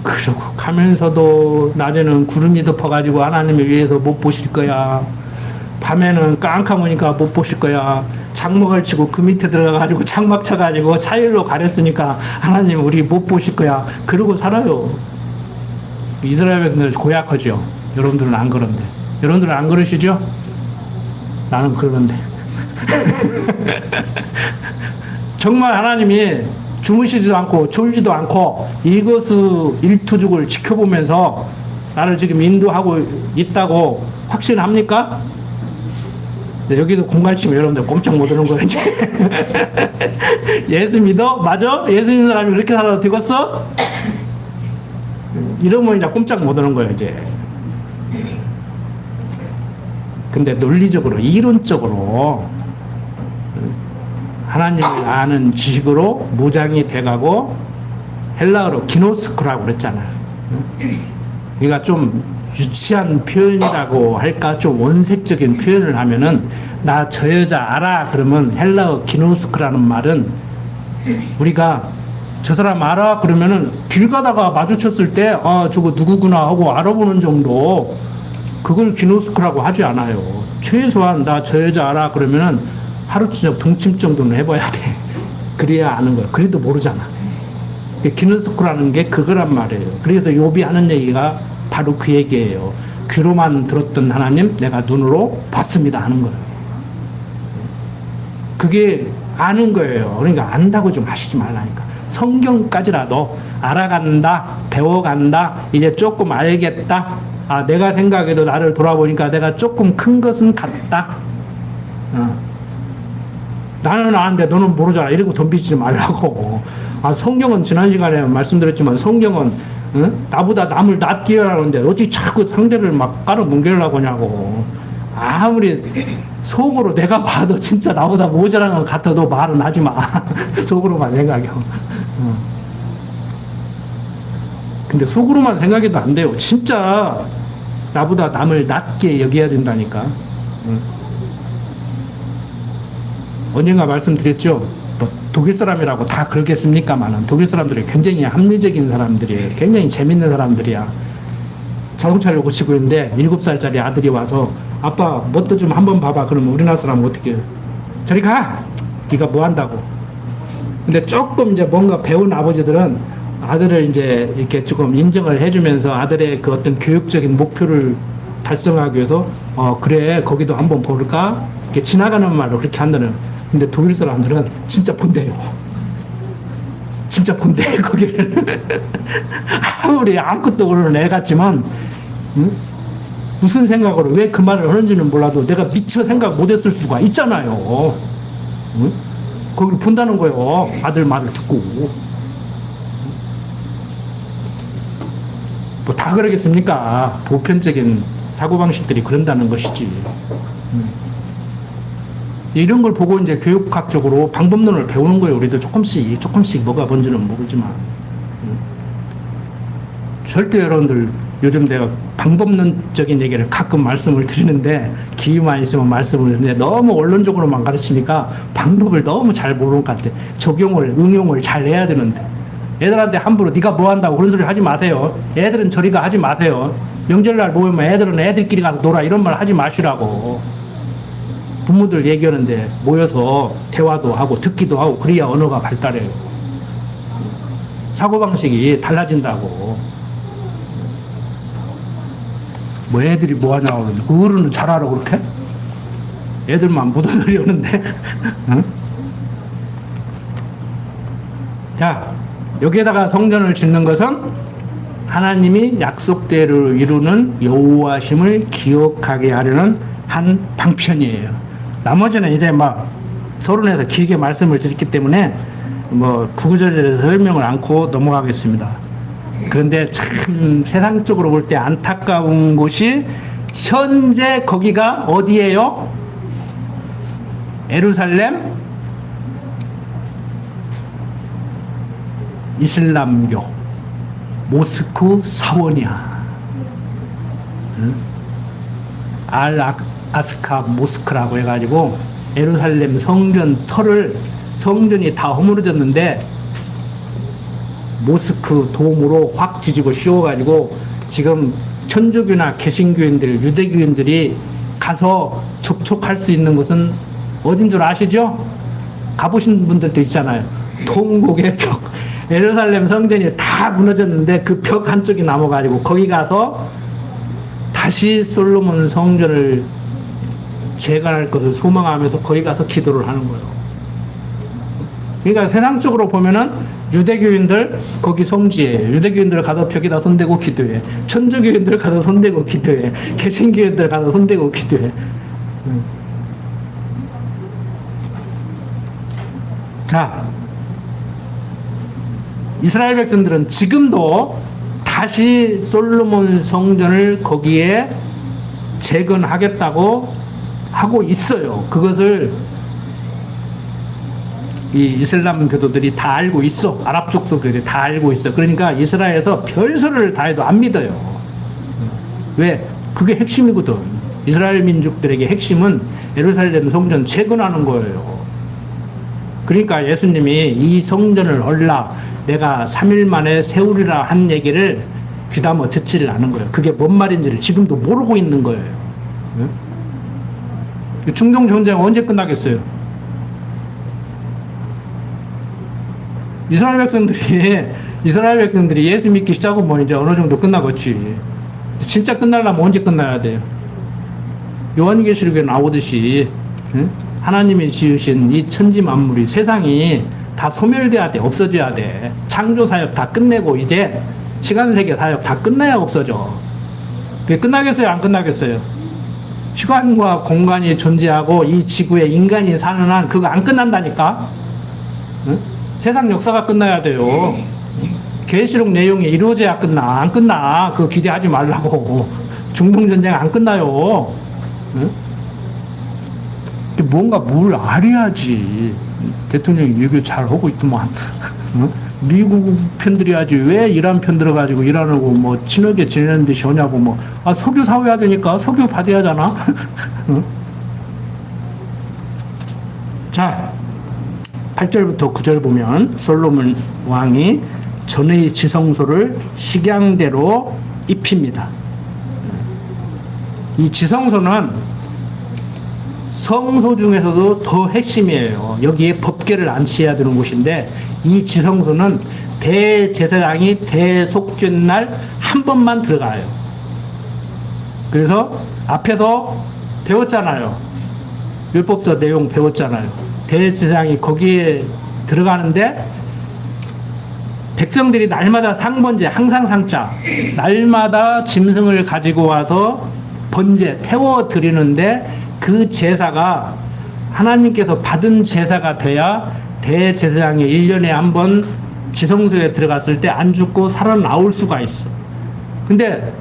그러고 가면서도 낮에는 구름이 덮어가지고 하나님을 위해서 못 보실 거야. 밤에는 깜깜하니까 못 보실 거야. 장막을 치고 그 밑에 들어가가지고 장막 쳐가지고 차일로 가렸으니까 하나님 우리 못 보실 거야. 그러고 살아요. 이스라엘 백성들 고약하죠. 여러분들은 안 그런데. 여러분들은 안 그러시죠? 나는 그러는데. 정말 하나님이 주무시지도 않고 졸지도 않고 일거수일투족을 지켜보면서 나를 지금 인도하고 있다고 확신합니까? 여기도 공갈치면 여러분들 꼼짝 못 하는 거예요, 이제. 예수 믿어? 맞아? 예수 믿는 사람이 그렇게 살아도 되겠어? 이러면 이제 꼼짝 못 하는 거예요, 이제. 근데 논리적으로, 이론적으로, 하나님을 아는 지식으로 무장이 돼가고, 헬라어로 기노스코라고 그랬잖아요. 그러니까 좀 유치한 표현이라고 할까? 좀 원색적인 표현을 하면은, 나 저 여자 알아? 그러면 헬라어 기노스코라는 말은 우리가 저 사람 알아? 그러면은 길 가다가 마주쳤을 때, 아, 저거 누구구나 하고 알아보는 정도, 그걸 기노스코라고 하지 않아요. 최소한 나 저 여자 알아? 그러면은 하루 저녁 동침 정도는 해봐야 돼. 그래야 아는 거야. 그래도 모르잖아. 기노스코라는 게 그거란 말이에요. 그래서 욥이 하는 얘기가 바로 그 얘기예요. 귀로만 들었던 하나님, 내가 눈으로 봤습니다 하는 거예요. 그게 아는 거예요. 그러니까 안다고 좀 하시지 말라니까. 성경까지라도 알아간다, 배워간다, 이제 조금 알겠다. 아, 내가 생각해도 나를 돌아보니까 내가 조금 큰 것은 같다. 나는 아는데 너는 모르잖아. 이러고 덤비지 말라고. 아, 성경은 지난 시간에 말씀드렸지만 성경은 나보다 남을 낮게 하라는데 어찌 자꾸 상대를 막 깔아뭉개려고 하냐고. 아무리 속으로 내가 봐도 진짜 나보다 모자란 것 같아도 말은 하지 마. 속으로만 생각해. 근데 속으로만 생각해도 안 돼요. 진짜 나보다 남을 낮게 여겨야 된다니까. 언젠가 말씀드렸죠. 뭐 독일 사람이라고 다 그러겠습니까만은 독일 사람들이 굉장히 합리적인 사람들이에요. 굉장히 재밌는 사람들이야. 자동차를 고치고 있는데 7살짜리 아들이 와서 아빠 뭣도 좀 한번 봐봐. 그러면 우리나라 사람은 어떻게 해요? 저리 가! 네가 뭐 한다고. 근데 조금 이제 뭔가 배운 아버지들은 아들을 이제 이렇게 조금 인정을 해주면서 아들의 그 어떤 교육적인 목표를 달성하기 위해서 그래 거기도 한번 볼까? 이렇게 지나가는 말로 그렇게 한다는. 근데 독일 사람들은 진짜 본대요. 진짜 본대 거기를. 아무리 아무것도 모르는 애 같지만 무슨 생각으로 왜 그 말을 하는지는 몰라도 내가 미처 생각 못했을 수가 있잖아요. 거기를 본다는 거예요. 아들 말을 듣고. 뭐 다 그러겠습니까? 보편적인 사고방식들이 그런다는 것이지. 이런 걸 보고 이제 교육학적으로 방법론을 배우는 거예요. 우리도 조금씩 뭐가 뭔지는 모르지만. 절대 여러분들 요즘 내가 방법론적인 얘기를 가끔 말씀을 드리는데 기회만 있으면 말씀을 드리는데 너무 원론적으로만 가르치니까 방법을 너무 잘 모르는 것 같아. 응용을 잘 해야 되는데. 애들한테 함부로 네가 뭐 한다고 그런 소리 하지 마세요. 애들은 저리가 하지 마세요. 명절날 모이면 애들은 애들끼리 가서 놀아 이런 말 하지 마시라고. 부모들 얘기하는데 모여서 대화도 하고 듣기도 하고 그래야 언어가 발달해요. 사고방식이 달라진다고. 뭐 애들이 뭐 하냐고 그러는데 그 어른은 잘하라 그렇게? 애들만 묻은 소리 하는데. 응? 자, 여기에다가 성전을 짓는 것은 하나님이 약속대로 이루는 여호와심을 기억하게 하려는 한 방편이에요. 나머지는 이제 막 서론에서 길게 말씀을 드렸기 때문에 뭐 구구절절해서 설명을 않고 넘어가겠습니다. 그런데 참 세상적으로 볼 때 안타까운 곳이 현재 거기가 어디예요? 예루살렘 이슬람교 모스크 사원이야. 응? 알 아스카 모스크라고 해가지고 예루살렘 성전 터를 성전이 다 허물어졌는데 모스크 돔으로 확 뒤집어 씌워가지고 지금 천주교나 개신교인들, 유대교인들이 가서 접촉할 수 있는 곳은 어딘 줄 아시죠? 가보신 분들도 있잖아요. 통곡의 벽. 예루살렘 성전이 다 무너졌는데 그 벽 한쪽이 남아가지고 거기 가서 다시 솔로몬 성전을 재건할 것을 소망하면서 거기 가서 기도를 하는 거예요. 그러니까 세상적으로 보면은 유대교인들 거기 성지에 유대교인들 가서 벽에다 손대고 기도해. 천주교인들 가서 손대고 기도해. 개신교인들 가서 손대고 기도해. 자, 이스라엘 백성들은 지금도 다시 솔로몬 성전을 거기에 재건하겠다고 하고 있어요. 그것을 이 이슬람 교도들이 다 알고 있어. 아랍 족속들이 다 알고 있어. 그러니까 이스라엘에서 별소리를 다 해도 안 믿어요. 왜? 그게 핵심이거든. 이스라엘 민족들에게 핵심은 예루살렘 성전 재건하는 거예요. 그러니까 예수님이 이 성전을 얼라 내가 3일 만에 세우리라 한 얘기를 귀담아 듣지를 않은 거예요. 그게 뭔 말인지를 지금도 모르고 있는 거예요. 중동 전쟁 언제 끝나겠어요? 이스라엘 백성들이 예수 믿기 시작하면 이제 어느 정도 끝나겠지. 진짜 끝나려면 언제 끝나야 돼요? 요한계시록에 나오듯이 하나님이 지으신 이 천지 만물이 세상이 다 소멸돼야 돼. 없어져야 돼. 창조 사역 다 끝내고 이제 시간 세계 사역 다 끝나야 없어져. 그게 끝나겠어요? 안 끝나겠어요? 시간과 공간이 존재하고 이 지구에 인간이 사는 한 그거 안 끝난다니까? 응? 세상 역사가 끝나야 돼요. 계시록 내용이 이루어져야 끝나. 안 끝나. 그거 기대하지 말라고. 중동전쟁 안 끝나요. 응? 뭔가 뭘 알아야지. 대통령이 외교 잘 하고 있더만. 응? 미국 편들여야지. 왜 이란 편들어가지고 이란하고 뭐 친하게 지내는 듯이 오냐고 뭐. 아, 석유 사와야 되니까 석유 받아야 하잖아. 응? 자, 8절부터 9절 보면 솔로몬 왕이 전의 지성소를 식양대로 입힙니다. 이 지성소는 성소 중에서도 더 핵심이에요. 여기에 법궤를 안치해야 되는 곳인데 이 지성소는 대제사장이 대속죄 날 한 번만 들어가요. 그래서 앞에서 배웠잖아요. 율법서 내용 배웠잖아요. 대제사장이 거기에 들어가는데 백성들이 날마다 상번제, 항상 상자, 날마다 짐승을 가지고 와서 번제, 태워 드리는데 그 제사가 하나님께서 받은 제사가 돼야 대제사장이 1년에 한 번 지성소에 들어갔을 때 안 죽고 살아나올 수가 있어. 근데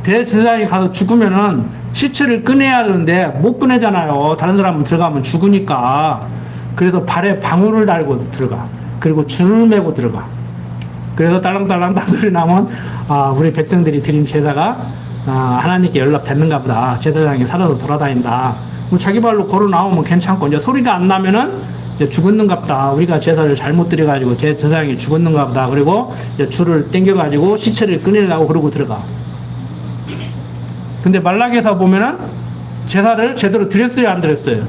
대제사장이 가서 죽으면은 시체를 꺼내야 하는데 못 꺼내잖아요. 다른 사람은 들어가면 죽으니까. 그래서 발에 방울을 달고 들어가. 그리고 줄을 매고 들어가. 그래서 딸랑딸랑 소리 나면 아, 우리 백성들이 드린 제사가 하나님께 연락됐는가 보다. 제사장이 살아서 돌아다닌다. 그럼 자기 발로 걸어 나오면 괜찮고 이제 소리가 안 나면은 이제 죽었는가 보다. 우리가 제사를 잘못 드려가지고 제사장이 죽었는가 보다. 그리고 이제 줄을 당겨가지고 시체를 꺼내려고 그러고 들어가. 근데 말라기에서 보면은 제사를 제대로 드렸어요, 안 드렸어요?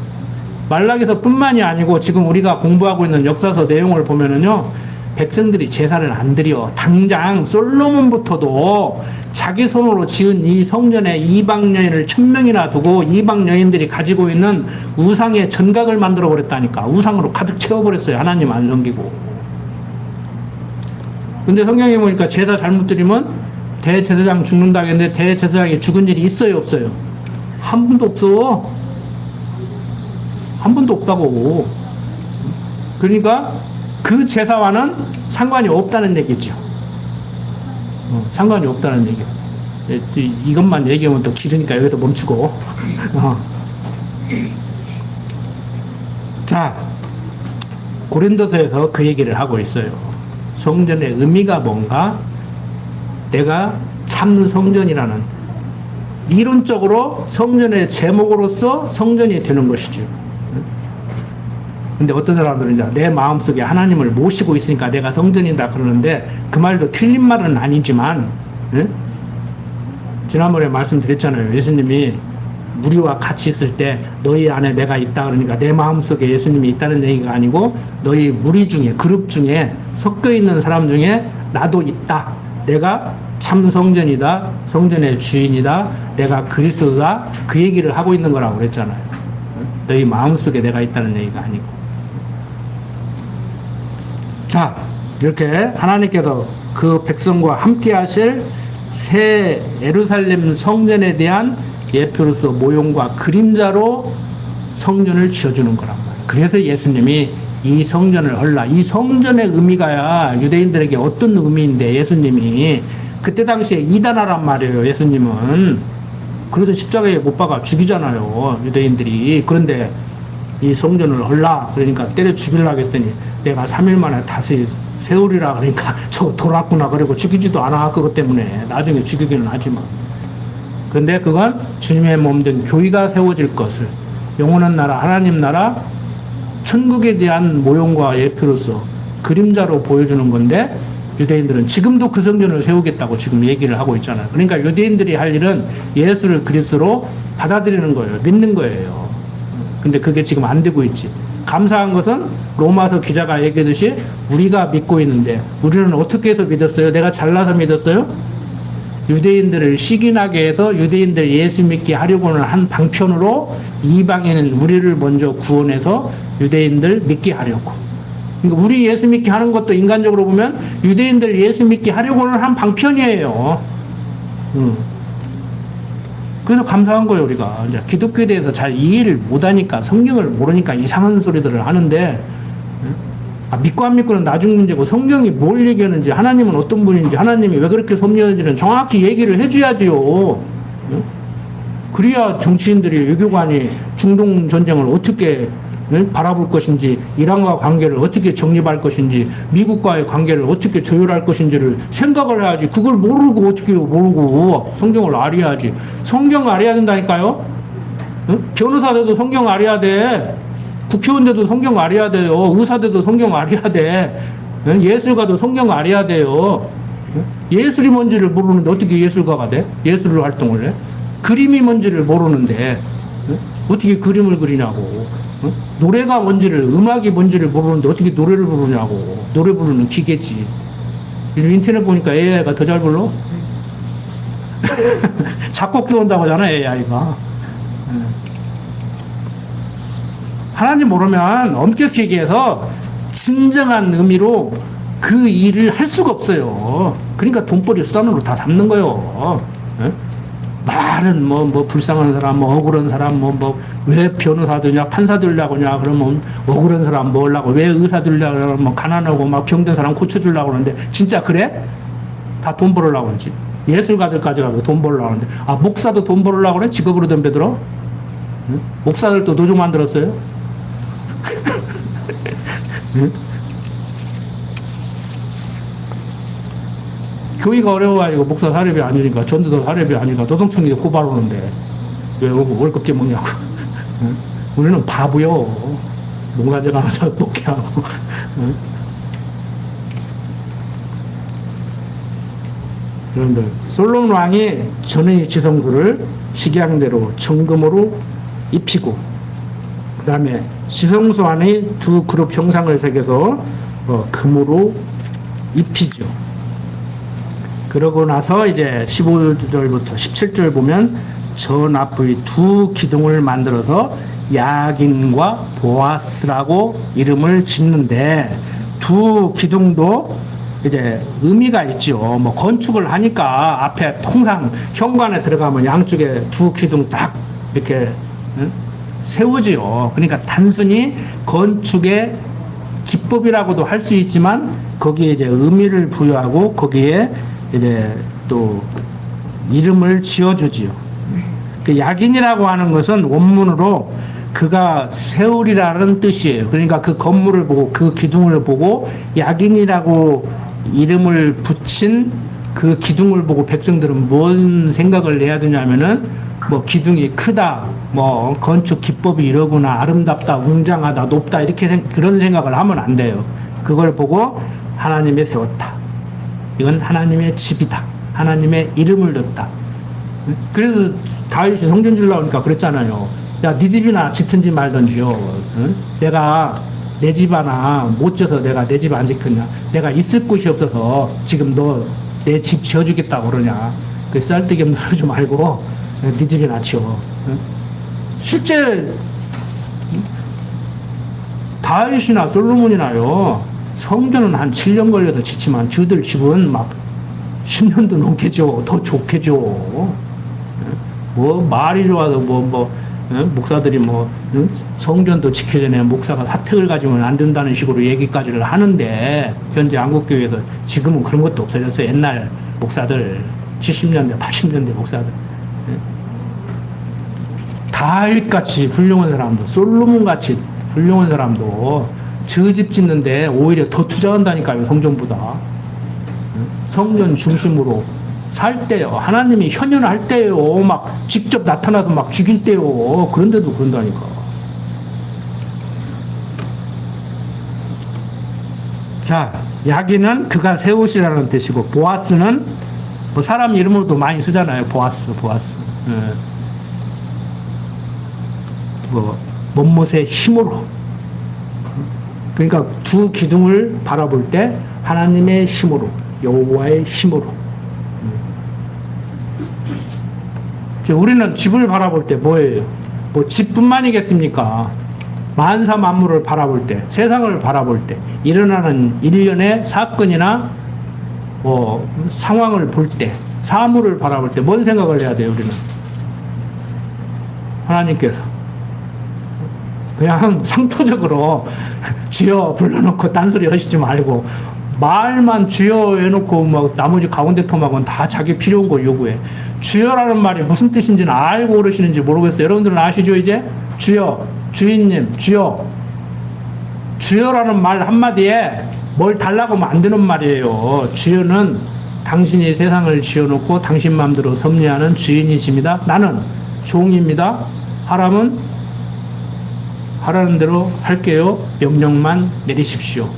말라기에서 뿐만이 아니고 지금 우리가 공부하고 있는 역사서 내용을 보면은요, 백성들이 제사를 안 드려. 당장 솔로몬부터도 자기 손으로 지은 이 성전에 이방 여인을 1000명이나 두고 이방 여인들이 가지고 있는 우상의 전각을 만들어 버렸다니까. 우상으로 가득 채워버렸어요. 하나님 안 섬기고. 근데 성경에 보니까 제사 잘못 드리면 대제사장 죽는다 했는데 대제사장이 죽은 일이 있어요, 없어요? 한 번도 없어. 한 번도 없다고. 그러니까 그 제사와는 상관이 없다는 얘기죠. 상관이 없다는 얘기예요. 이것만 얘기하면 또 길으니까 여기서 멈추고. 자, 고린도서에서 그 얘기를 하고 있어요. 성전의 의미가 뭔가? 내가 참 성전이라는 이론적으로 성전의 제목으로서 성전이 되는 것이죠. 근데 어떤 사람들은 이제 내 마음속에 하나님을 모시고 있으니까 내가 성전이다 그러는데 그 말도 틀린 말은 아니지만, 지난번에 말씀드렸잖아요. 예수님이 무리와 같이 있을 때 너희 안에 내가 있다 그러니까 내 마음속에 예수님이 있다는 얘기가 아니고 너희 무리 중에, 그룹 중에 섞여 있는 사람 중에 나도 있다. 내가 참 성전이다. 성전의 주인이다. 내가 그리스도다. 그 얘기를 하고 있는 거라고 그랬잖아요. 너희 마음속에 내가 있다는 얘기가 아니고. 자, 이렇게 하나님께서 그 백성과 함께 하실 새 예루살렘 성전에 대한 예표로서 모형과 그림자로 성전을 지어주는 거란 말이에요. 그래서 예수님이 이 성전을 헐라. 이 성전의 의미가 유대인들에게 어떤 의미인데 예수님이 그때 당시에 이단하란 말이에요. 예수님은. 그래서 십자가에 못 박아 죽이잖아요. 유대인들이. 그런데 이 성전을 헐라. 그러니까 때려 죽이려고 했더니 내가 3일 만에 다시 세우리라. 그러니까 저거 돌았구나. 그리고 죽이지도 않아. 그것 때문에. 나중에 죽이기는 하지만. 그런데 그건 주님의 몸된 교회가 세워질 것을 영원한 나라, 하나님 나라, 천국에 대한 모형과 예표로서 그림자로 보여주는 건데 유대인들은 지금도 그 성전을 세우겠다고 지금 얘기를 하고 있잖아요. 그러니까 유대인들이 할 일은 예수를 그리스도로 받아들이는 거예요. 믿는 거예요. 근데 그게 지금 안 되고 있지. 감사한 것은 로마서 기자가 얘기했듯이 우리가 믿고 있는데 우리는 어떻게 해서 믿었어요? 내가 잘나서 믿었어요? 유대인들을 시기나게 해서 유대인들 예수 믿게 하려고는 한 방편으로 이방인은 우리를 먼저 구원해서 유대인들 믿게 하려고. 그러니까 우리 예수 믿게 하는 것도 인간적으로 보면 유대인들 예수 믿게 하려고는 한 방편이에요. 그래서 감사한 거예요, 우리가. 이제 기독교에 대해서 잘 이해를 못하니까, 성경을 모르니까 이상한 소리들을 하는데, 믿고 안 믿고는 나중 문제고 성경이 뭘 얘기하는지 하나님은 어떤 분인지 하나님이 왜 그렇게 섭리하는지는 정확히 얘기를 해줘야지요. 그래야 정치인들이 외교관이 중동 전쟁을 어떻게 바라볼 것인지 이란과 관계를 어떻게 정립할 것인지 미국과의 관계를 어떻게 조율할 것인지를 생각을 해야지. 그걸 모르고 어떻게 모르고 성경을 알아야지. 성경을 알아야 된다니까요. 변호사들도 성경 알아야 돼. 국회의원들도 성경 알아야 돼요. 의사들도 성경 알아야 돼. 예술가도 성경 알아야 돼요. 예술이 뭔지를 모르는데 어떻게 예술가가 돼? 예술로 활동을 해? 그림이 뭔지를 모르는데 어떻게 그림을 그리냐고. 노래가 뭔지를, 음악이 뭔지를 모르는데 어떻게 노래를 부르냐고. 노래 부르는 기계지. 인터넷 보니까 AI가 더 잘 불러? 작곡도 온다고 하잖아, AI가. 하나님 모르면 엄격히 얘기해서 진정한 의미로 그 일을 할 수가 없어요. 그러니까 돈벌이 수단으로 다 잡는 거예요. 말은 뭐 불쌍한 사람, 뭐 억울한 사람, 왜 변호사 되냐, 판사 되려고 하냐, 그러면 억울한 사람 뭐 하려고, 왜 의사 되려고 그러면 뭐 가난하고 막 병든 사람 고쳐주려고 그러는데, 진짜 그래? 다 돈 벌으려고 그러지. 예술가들까지 가도 돈 벌으려고 하는데, 목사도 돈 벌으려고 그래? 직업으로 덤벼들어? 목사들도 노조 만들었어요? 교회가 어려워가지고 목사 사례비 아니니까, 전도사 사례비 아니니까 노동청이 고발 오는데 왜 월급 떼먹냐고. 우리는 바보요. 농가제 가면서 복귀하고. 그런데 솔로몬 왕이 전의 지성소를 식양대로 정금으로 입히고, 그 다음에 지성소 안에 두 그룹 형상을 새겨서 금으로 입히죠. 그러고 나서 이제 15절부터 17절 보면 전앞의 두 기둥을 만들어서 야긴과 보아스라고 이름을 짓는데, 두 기둥도 이제 의미가 있죠. 뭐 건축을 하니까 앞에 통상 현관에 들어가면 양쪽에 두 기둥 딱 이렇게 세우지요. 그러니까 단순히 건축의 기법이라고도 할 수 있지만 거기에 이제 의미를 부여하고 거기에 이제 또 이름을 지어주지요. 그 야긴이라고 하는 것은 원문으로 그가 세우리라는 뜻이에요. 그러니까 그 건물을 보고 그 기둥을 보고 야긴이라고 이름을 붙인 그 기둥을 보고 백성들은 뭔 생각을 해야 되냐면은 뭐 기둥이 크다, 뭐 건축 기법이 이러구나, 아름답다, 웅장하다, 높다 이렇게 그런 생각을 하면 안 돼요. 그걸 보고 하나님이 세웠다. 이건 하나님의 집이다. 하나님의 이름을 넣었다. 그래서 다윗이 성전 지으려고 하니까 그랬잖아요. 야, 네 집이나 짓든지 말든지요. 응? 내가 내 집 하나 못 져서 내가 내 집 안 지켰냐? 내가 있을 곳이 없어서 지금 너 내 집 지어주겠다고 그러냐? 그 쌀데기 없는 소리 좀 말고 네 집이나 지어. 응? 실제 다윗이나 솔로몬이나요. 성전은 한 7년 걸려서 짓지만 저들 집은 막 10년도 넘게 줘. 더 좋게 줘. 뭐 말이 좋아서 목사들이 성전도 지켜야 되네, 목사가 사택을 가지면 안 된다는 식으로 얘기까지를 하는데 현재 한국교회에서 지금은 그런 것도 없어졌어요. 옛날 목사들 70년대 80년대 목사들 다윗같이 훌륭한 사람도 솔로몬같이 훌륭한 사람도 저 집 짓는데 오히려 더 투자한다니까요. 성전보다. 성전 중심으로 살 때요. 하나님이 현현할 때요. 막 직접 나타나서 막 죽일 때요. 그런데도 그런다니까. 자, 야기는 그가 세우시라는 뜻이고, 보아스는 뭐 사람 이름으로도 많이 쓰잖아요. 보아스. 예. 뭐 못못의 힘으로. 그러니까 두 기둥을 바라볼 때 하나님의 힘으로, 여호와의 힘으로. 우리는 집을 바라볼 때 뭐예요? 뭐 집뿐만이겠습니까? 만사 만물을 바라볼 때, 세상을 바라볼 때, 일어나는 일련의 사건이나 뭐 상황을 볼 때, 사물을 바라볼 때 뭔 생각을 해야 돼요? 우리는 하나님께서 그냥 상토적으로 주여 불러놓고 딴소리 하시지 말고 말만 주여 해놓고 막 나머지 가운데 토막은 다 자기 필요한 거 요구해. 주여라는 말이 무슨 뜻인지는 알고 그러시는지 모르겠어요. 여러분들은 아시죠? 이제 주여, 주인님, 주여, 주여라는 말 한마디에 뭘 달라고 하면 안 되는 말이에요. 주여는 당신이 세상을 지어놓고 당신 마음대로 섭리하는 주인이십니다. 나는 종입니다. 하라면 하라는 대로 할게요. 명령만 내리십시오.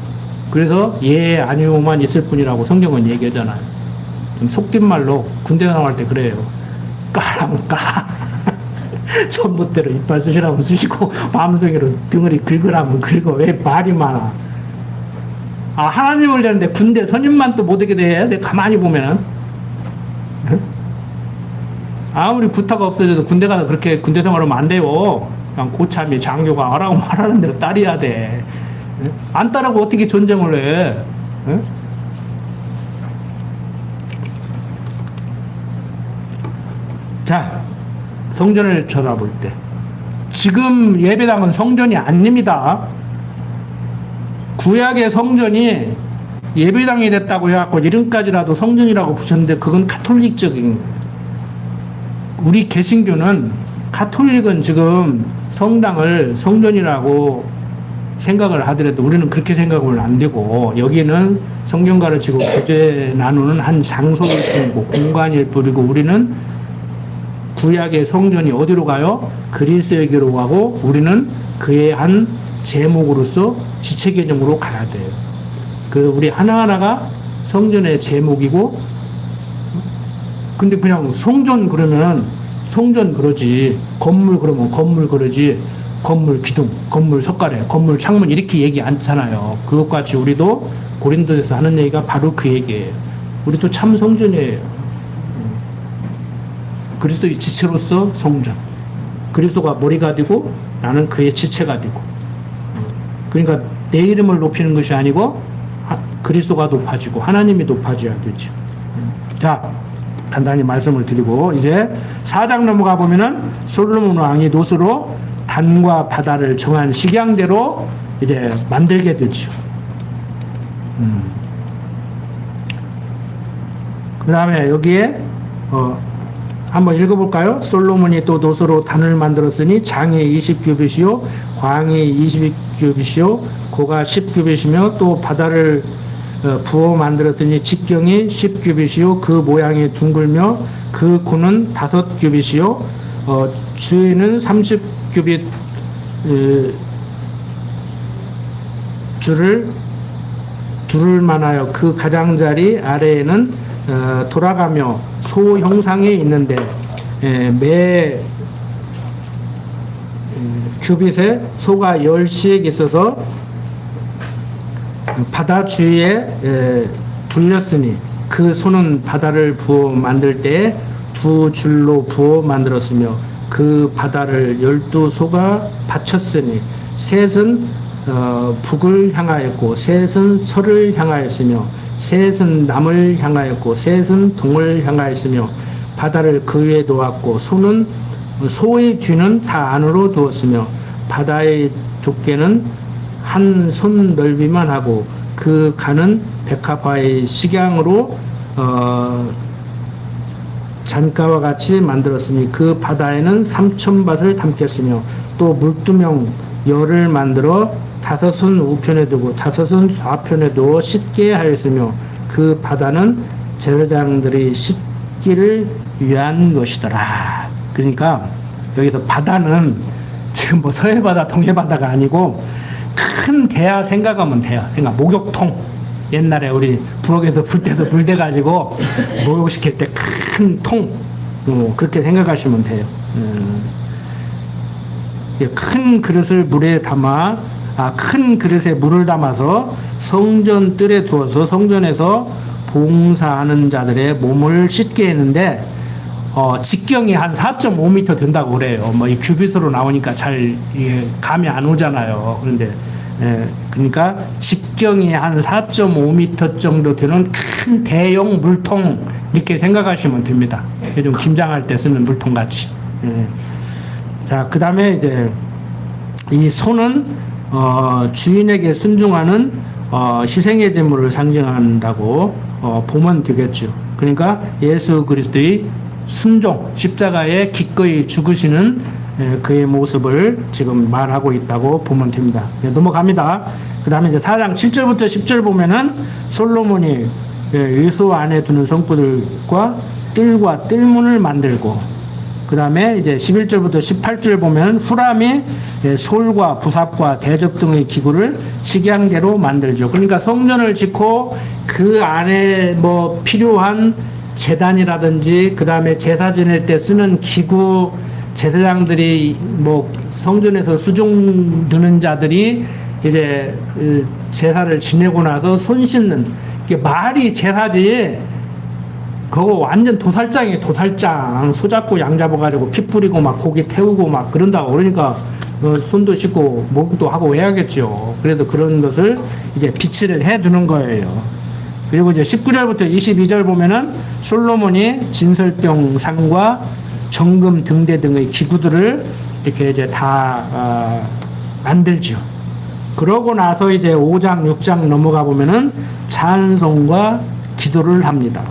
그래서 예, 아니오만 있을 뿐이라고 성경은 얘기하잖아요. 속된 말로 군대 나갈 때 그래요. 까라면 까. 전봇대로 이빨 쑤시라면 쑤시고 마음속으로 덩어리 긁으라면 긁어. 왜 말이 많아? 아, 하나님을 되는데 군대 선임만 또 못하게 돼. 내가 가만히 보면은. 아무리 부타가 없어져도 군대 가서 그렇게 군대 생활하면 안 돼요. 그냥 고참이 장교가 하라고 말하는 대로 따라야 돼. 안 따르고 어떻게 전쟁을 해? 에? 자, 성전을 쳐다볼 때 지금 예배당은 성전이 아닙니다. 구약의 성전이 예배당이 됐다고 해갖고 이름까지라도 성전이라고 붙였는데 그건 가톨릭적인, 우리 개신교는 가톨릭은 지금 성당을 성전이라고 생각을 하더라도 우리는 그렇게 생각을 안 되고, 여기는 성경 가르치고 교제 나누는 한 장소일 뿐이고 공간일 뿐이고, 우리는 구약의 성전이 어디로 가요? 그리스에게로 가고, 우리는 그의 한 제목으로서 지체 개념으로 가야 돼요. 그래서 우리 하나하나가 성전의 제목이고, 근데 그냥 성전 그러면 성전 그러지, 건물 그러면 건물 그러지, 건물 기둥, 건물 석가래, 건물 창문 이렇게 얘기 않잖아요. 그것같이 우리도 고린도에서 하는 얘기가 바로 그 얘기예요. 우리도 참 성전이에요. 그리스도의 지체로서 성전. 그리스도가 머리가 되고 나는 그의 지체가 되고. 그러니까 내 이름을 높이는 것이 아니고 그리스도가 높아지고 하나님이 높아져야 되죠. 자, 간단히 말씀을 드리고 이제 4장 넘어가 보면은 솔로몬 왕이 노스로 단과 바다를 정한 식양대로 이제 만들게 되죠. 그 다음에 여기에 한번 읽어볼까요? 솔로몬이 또 노스로 단을 만들었으니 장이 20규빗이요 광이 20규빗이요 고가 10규빗이며 또 바다를 부어 만들었으니 직경이 10규빗이요 그 모양이 둥글며 그 고는 5규빗이요 주위는 30규빗 줄을 두를 만하여 그 가장자리 아래에는 돌아가며 소 형상이 있는데 매 규빗에 소가 10씩 있어서 바다 주위에 둘렸으니 그 소는 바다를 부어 만들 때에 2줄로 부어 만들었으며 그 바다를 12소가 바쳤으니 셋은 북을 향하였고 셋은 서를 향하였으며 셋은 남을 향하였고 셋은 동을 향하였으며 바다를 그 위에 놓았고 소의 뒤는 다 안으로 두었으며 바다의 두께는 한 손 넓이만 하고 그 간은 백합화의 식양으로 잔가와 같이 만들었으니 그 바다에는 3,000밭을 담겠으며 또 물두멍 열을 만들어 5은 우편에 두고 5은 좌편에 두어 씻게 하였으며 그 바다는 제사장들이 씻기를 위한 것이더라. 그러니까 여기서 바다는 지금 뭐 서해바다 동해바다가 아니고 큰 대야 생각하면 돼요. 그러니까 목욕통, 옛날에 우리 부엌에서 불 때도 물 대가지고 목욕시킬 때 큰 통, 그렇게 생각하시면 돼요. 큰 그릇을 물에 담아 큰 그릇에 물을 담아서 성전 뜰에 두어서 성전에서 봉사하는 자들의 몸을 씻게 했는데 직경이 한 4.5m 된다고 그래요. 뭐 이 규빗으로 나오니까 잘 감이 안 오잖아요. 그런데 그러니까 직경이 한 4.5m 정도 되는 큰 대형 물통 이렇게 생각하시면 됩니다. 좀 김장할 때 쓰는 물통 같이. 자, 그 다음에 이제 이 소는 주인에게 순종하는 희생의 제물을 상징한다고 보면 되겠죠. 그러니까 예수 그리스도의 순종, 십자가에 기꺼이 죽으시는 그의 모습을 지금 말하고 있다고 보면 됩니다. 넘어갑니다. 그 다음에 이제 4장 7절부터 10절 보면은 솔로몬이 유수 안에 두는 성구들과 뜰과 뜰문을 만들고, 그 다음에 이제 11절부터 18절 보면 후람이 솔과 부삽과 대접 등의 기구를 식양대로 만들죠. 그러니까 성전을 짓고 그 안에 뭐 필요한 제단이라든지 그 다음에 제사 지낼 때 쓰는 기구, 제사장들이 뭐 성전에서 수종 드는 자들이 이제 제사를 지내고 나서 손 씻는, 이게 말이 제사지 그거 완전 도살장이에요. 도살장. 소 잡고 양 잡아가지고 피 뿌리고 막 고기 태우고 막 그런다고. 그러니까 손도 씻고 목도 하고 해야겠죠. 그래서 그런 것을 이제 비치를 해두는 거예요. 그리고 이제 19절부터 22절 보면은 솔로몬이 진설병 상과 정금 등대 등의 기구들을 이렇게 이제 다 만들죠. 그러고 나서 이제 5장, 6장 넘어가 보면은 찬송과 기도를 합니다.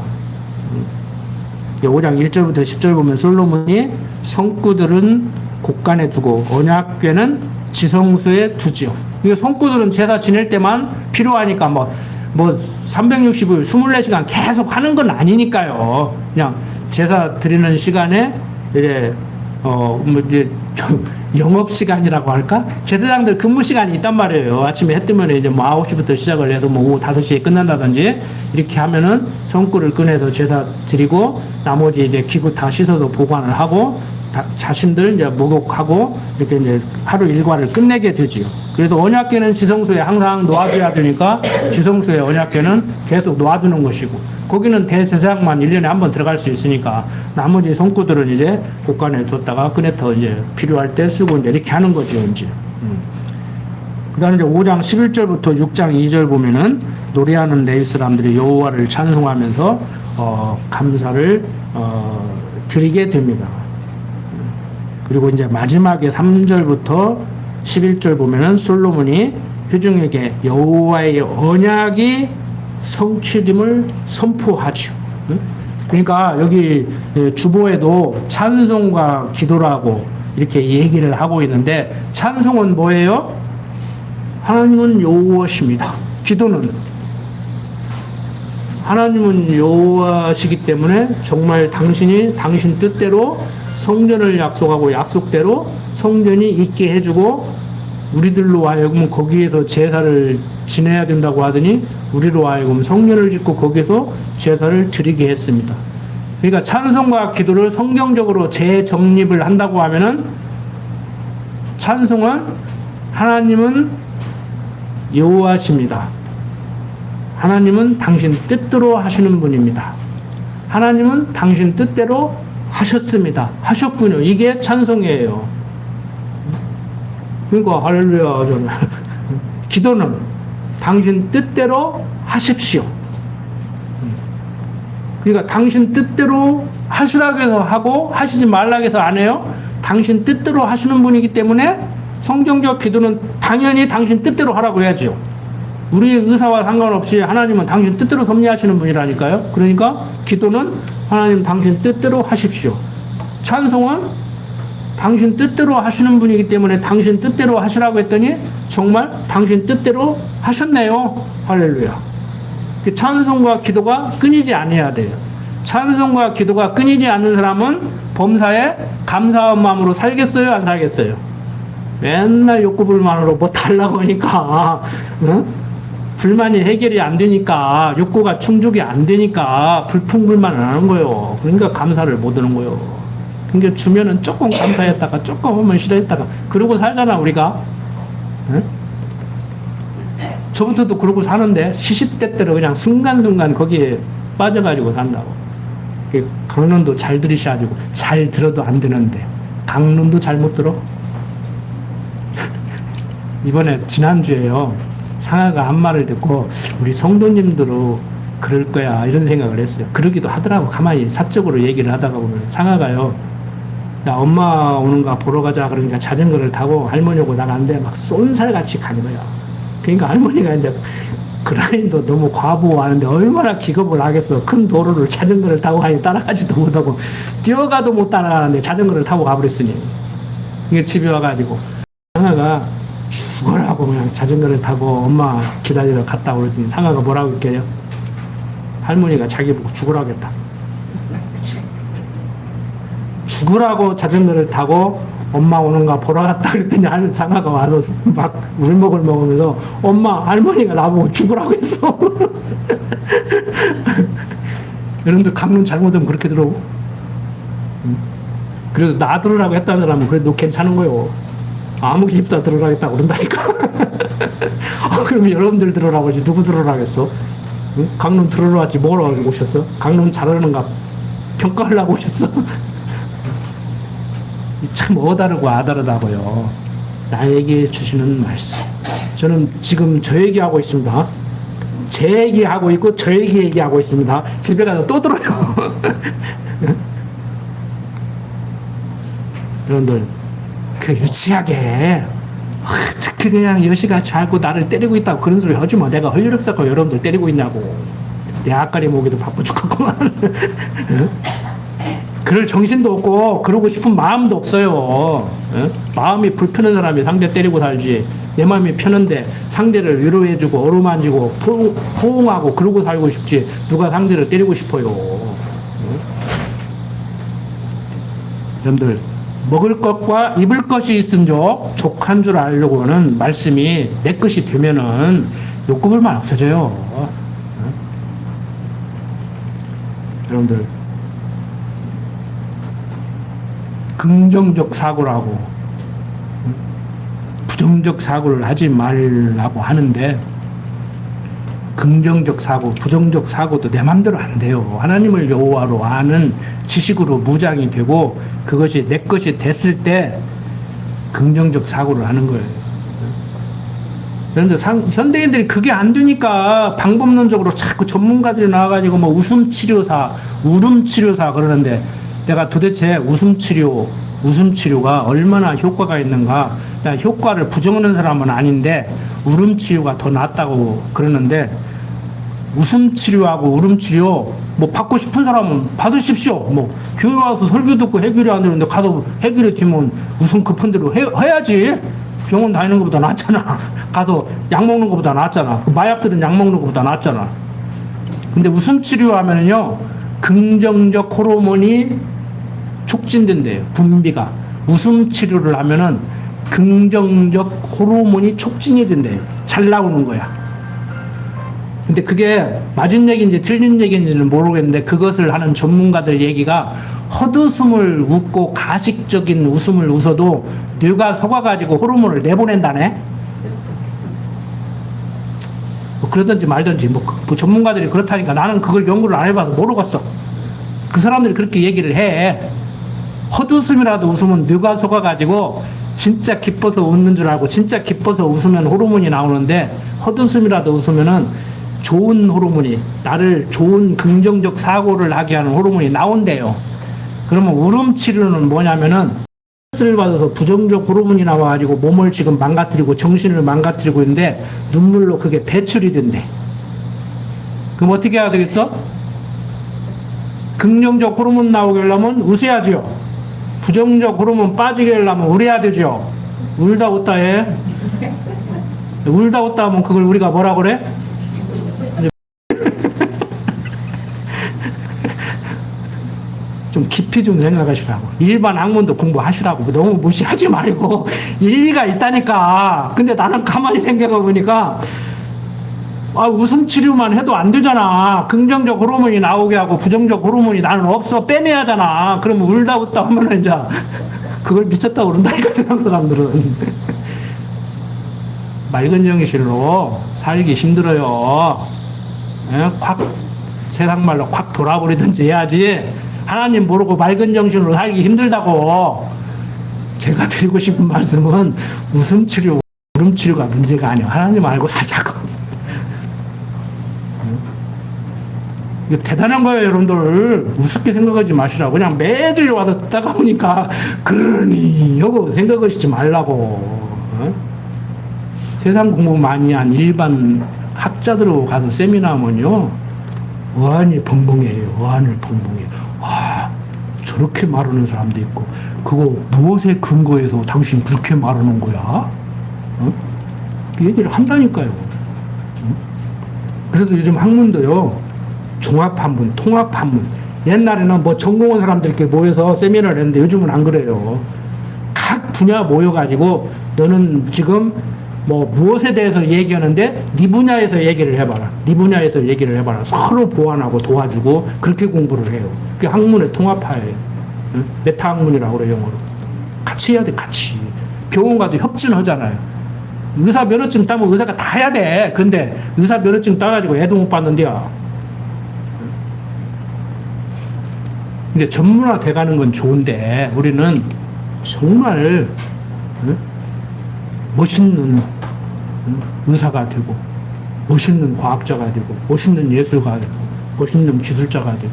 5장 1절부터 10절 보면 솔로몬이 성구들은 곳간에 두고 언약궤는 지성소에 두지요. 이게 성구들은 제사 지낼 때만 필요하니까 뭐 365일 24시간 계속 하는 건 아니니까요. 그냥 제사 드리는 시간에 이제 이제 영업 시간이라고 할까? 제사장들 근무 시간이 있단 말이에요. 아침에 해 뜨면 이제 뭐 9시부터 시작을 해서 뭐 오후 5시에 끝난다든지 이렇게 하면은 성구를 꺼내서 제사 드리고 나머지 이제 기구 다 씻어서 보관을 하고 자신들 이제 목욕하고 이렇게 이제 하루 일과를 끝내게 되지요. 그래서 언약궤는 지성소에 항상 놓아둬야 되니까 지성소에 언약궤는 계속 놓아두는 것이고, 거기는 대제사장만 1년에 한 번 들어갈 수 있으니까 나머지 성구들은 이제 곳간에 뒀다가 꺼내서 이제 필요할 때 쓰고 이제 이렇게 하는 거죠, 이제. 그 다음에 이제 5장 11절부터 6장 2절 보면은 노래하는 레위 사람들이 여호와를 찬송하면서 감사를 드리게 됩니다. 그리고 이제 마지막에 3절부터 11절 보면은 솔로몬이 회중에게 여호와의 언약이 성취됨을 선포하죠. 그러니까 여기 주보에도 찬송과 기도라고 이렇게 얘기를 하고 있는데, 찬송은 뭐예요? 하나님은 여호와십니다. 기도는 하나님은 여호와시기 때문에 정말 당신이 당신 뜻대로 성전을 약속하고 약속대로 성전이 있게 해주고 우리들로 하여금 거기에서 제사를 지내야 된다고 하더니 우리로 하여금 성전을 짓고 거기서 제사를 드리게 했습니다. 그러니까 찬송과 기도를 성경적으로 재정립을 한다고 하면은 찬송은 하나님은 여호와십니다. 하나님은 당신 뜻대로 하시는 분입니다. 하나님은 당신 뜻대로 하셨습니다. 하셨군요. 이게 찬송이에요. 그러니까 할렐루야. 저는 기도는 당신 뜻대로 하십시오. 그러니까 당신 뜻대로 하시라고 해서 하고 하시지 말라고 해서 안 해요. 당신 뜻대로 하시는 분이기 때문에 성경적 기도는 당연히 당신 뜻대로 하라고 해야죠. 우리의 의사와 상관없이 하나님은 당신 뜻대로 섭리하시는 분이라니까요. 그러니까 기도는 하나님 당신 뜻대로 하십시오. 찬송은 당신 뜻대로 하시는 분이기 때문에 당신 뜻대로 하시라고 했더니 정말 당신 뜻대로 하셨네요. 할렐루야. 찬송과 기도가 끊이지 않아야 돼요. 찬송과 기도가 끊이지 않는 사람은 범사에 감사한 마음으로 살겠어요? 안 살겠어요? 맨날 욕구불만으로 뭐 달라고 하니까 응? 불만이 해결이 안 되니까 욕구가 충족이 안 되니까 불평불만을 하는 거예요. 그러니까 감사를 못 하는 거예요. 그러니까 주면은 조금 감사했다가 조금 하면 싫어했다가 그러고 살잖아 우리가. 응? 저부터도 그러고 사는데 시시때때로 그냥 순간순간 거기에 빠져가지고 산다고. 강론도 잘 들으셔가지고 잘 들어도 안 되는데 강론도 잘못 들어? 이번에 지난주에요 상아가 한 말을 듣고 우리 성도님들도 그럴 거야 이런 생각을 했어요. 그러기도 하더라고. 가만히 사적으로 얘기를 하다가 보면 상아가요, 야 엄마 오는가 보러 가자 그러니까 자전거를 타고 할머니 오고 나가는데 막 쏜살같이 가는 거야. 그러니까 할머니가 이제 그 라인도 너무 과부하는데 얼마나 기겁을 하겠어. 큰 도로를 자전거를 타고 가니 따라가지도 못하고 뛰어가도 못 따라가는데 자전거를 타고 가버렸으니 이게 집에 와가지고 상아가 죽으라고 그냥 자전거를 타고 엄마 기다리러 갔다 그랬더니 상아가 뭐라고 했게요? 할머니가 자기 보고 죽으라고 했다. 죽으라고 자전거를 타고 엄마 오는가 보러 갔다 그랬더니 상아가 와서 막 울먹을 먹으면서 엄마 할머니가 나보고 죽으라고 했어. 여러분들 강론 잘못하면 그렇게 들어. 그래도 나 들으라고 했다는 사람은 그래도 괜찮은 거요. 아무 기입사 들으라겠다고 그런다니까. 그러면 여러분들 들으라고 하지 누구 들으라고 했어? 응? 강론 들으러 왔지 뭐라고 오셨어? 강론 잘하는가 평가하려고 오셨어? 참 어다르고 아다르다고요. 나에게 주시는 말씀. 저는 지금 저 얘기하고 있습니다. 제 얘기하고 있고 저 얘기하고 있습니다. 집에 가서 또 들어요. 여러분들 그 유치하게 특히 그냥 여시같이 하고 나를 때리고 있다고 그런 소리 하지 마. 내가 할 일 없었고 여러분들 때리고 있냐고. 내 앞가리 모기도 바빠 죽겠구만. 그럴 정신도 없고 그러고 싶은 마음도 없어요. 마음이 불편한 사람이 상대 때리고 살지. 내 마음이 편한데 상대를 위로해주고 어루만지고 호응하고 그러고 살고 싶지 누가 상대를 때리고 싶어요. 여러분들 먹을 것과 입을 것이 있은족 족한 줄 알려고 하는 말씀이 내 것이 되면은 욕구불만 없어져요. 여러분들 긍정적 사고라고 부정적 사고를 하지 말라고 하는데 긍정적 사고, 부정적 사고도 내 맘대로 안 돼요. 하나님을 여호와로 아는 지식으로 무장이 되고 그것이 내 것이 됐을 때 긍정적 사고를 하는 거예요. 그런데 현대인들이 그게 안 되니까 방법론적으로 자꾸 전문가들이 나와가지고 뭐 웃음치료사, 울음치료사 그러는데 내가 도대체 웃음치료가 얼마나 효과가 있는가. 효과를 부정하는 사람은 아닌데 울음치료가 더 낫다고 그러는데 웃음치료하고 울음치료 뭐 받고 싶은 사람은 받으십시오. 뭐 교회 와서 설교 듣고 해결이 안 되는데 가서 해결이 되면 웃음 급한 대로 해야지. 병원 다니는 것보다 낫잖아. 가서 약 먹는 것보다 낫잖아. 그 마약들은 약 먹는 것보다 낫잖아. 근데 웃음 치료하면은요, 긍정적 호르몬이 촉진된대요. 분비가. 웃음 치료를 하면은 긍정적 호르몬이 촉진이 된대요. 잘 나오는 거야. 근데 그게 맞은 얘기인지 틀린 얘기인지는 모르겠는데, 그것을 하는 전문가들 얘기가 헛웃음을 웃고 가식적인 웃음을 웃어도 뇌가 속아가지고 호르몬을 내보낸다네? 뭐 그러든지 말든지, 뭐 전문가들이 그렇다니까 나는 그걸 연구를 안 해봐서 모르겠어. 그 사람들이 그렇게 얘기를 해. 헛웃음이라도 웃으면 뇌가 속아가지고 진짜 기뻐서 웃는 줄 알고, 진짜 기뻐서 웃으면 호르몬이 나오는데, 헛웃음이라도 웃으면은 좋은 호르몬이, 나를 좋은 긍정적 사고를 하게 하는 호르몬이 나온대요. 그러면 울음 치료는 뭐냐면은 스트레스를 받아서 부정적 호르몬이 나와가지고 몸을 지금 망가뜨리고 정신을 망가뜨리고 있는데 눈물로 그게 배출이 된대. 그럼 어떻게 해야 되겠어? 긍정적 호르몬 나오게 하려면 웃어야죠. 부정적 호르몬 빠지게 하려면 울어야 되죠. 울다 웃다 해. 울다 웃다 하면 그걸 우리가 뭐라 그래? 좀 깊이 좀 생각하시라고. 일반 학문도 공부하시라고. 너무 무시하지 말고 일리가 있다니까. 근데 나는 가만히 생각해 보니까 웃음 치료만 해도 안 되잖아. 긍정적 호르몬이 나오게 하고 부정적 호르몬이 나는 없어 빼내야 하잖아. 그러면 울다 웃다 하면 이제 그걸 미쳤다고 그런다니까, 세상 사람들은. 맑은 정신으로 살기 힘들어요. 확 세상 말로 확 돌아버리든지 해야지. 하나님 모르고 맑은 정신으로 살기 힘들다고. 제가 드리고 싶은 말씀은 웃음 치료, 울음 치료가 문제가 아니에요. 하나님 알고 살자고. 이거 대단한 거예요, 여러분들. 우습게 생각하지 마시라고. 그냥 매일 와서 듣다가 보니까 그러니 하고 생각하시지 말라고. 세상 공부 많이 한 일반 학자들하고 가서 세미나 하면요, 어안이 벙벙해요. 어안을 벙벙해요. 와, 저렇게 말하는 사람도 있고, 그거 무엇에 근거해서 당신 그렇게 말하는 거야? 그 얘기를 한다니까요. 그래서 요즘 학문도요, 종합학문, 통합학문. 옛날에는 뭐 전공한 사람들끼리 모여서 세미나를 했는데 요즘은 안 그래요. 각 분야 모여가지고 너는 지금 뭐 무엇에 대해서 얘기하는데 네 분야에서 얘기를 해봐라. 네 분야에서 얘기를 해봐라. 서로 보완하고 도와주고 그렇게 공부를 해요. 그게 학문의 통합화예요. 메타학문이라고 그래요, 영어로. 같이 해야 돼, 같이. 병원 가도 협진하잖아요. 의사 면허증 따면 의사가 다 해야 돼. 근데 의사 면허증 따가지고 애도 못 받는데요. 근데 전문화 돼가는 건 좋은데 우리는 정말 멋있는 의사가 되고, 멋있는 과학자가 되고, 멋있는 예술가가 되고, 멋있는 기술자가 되고.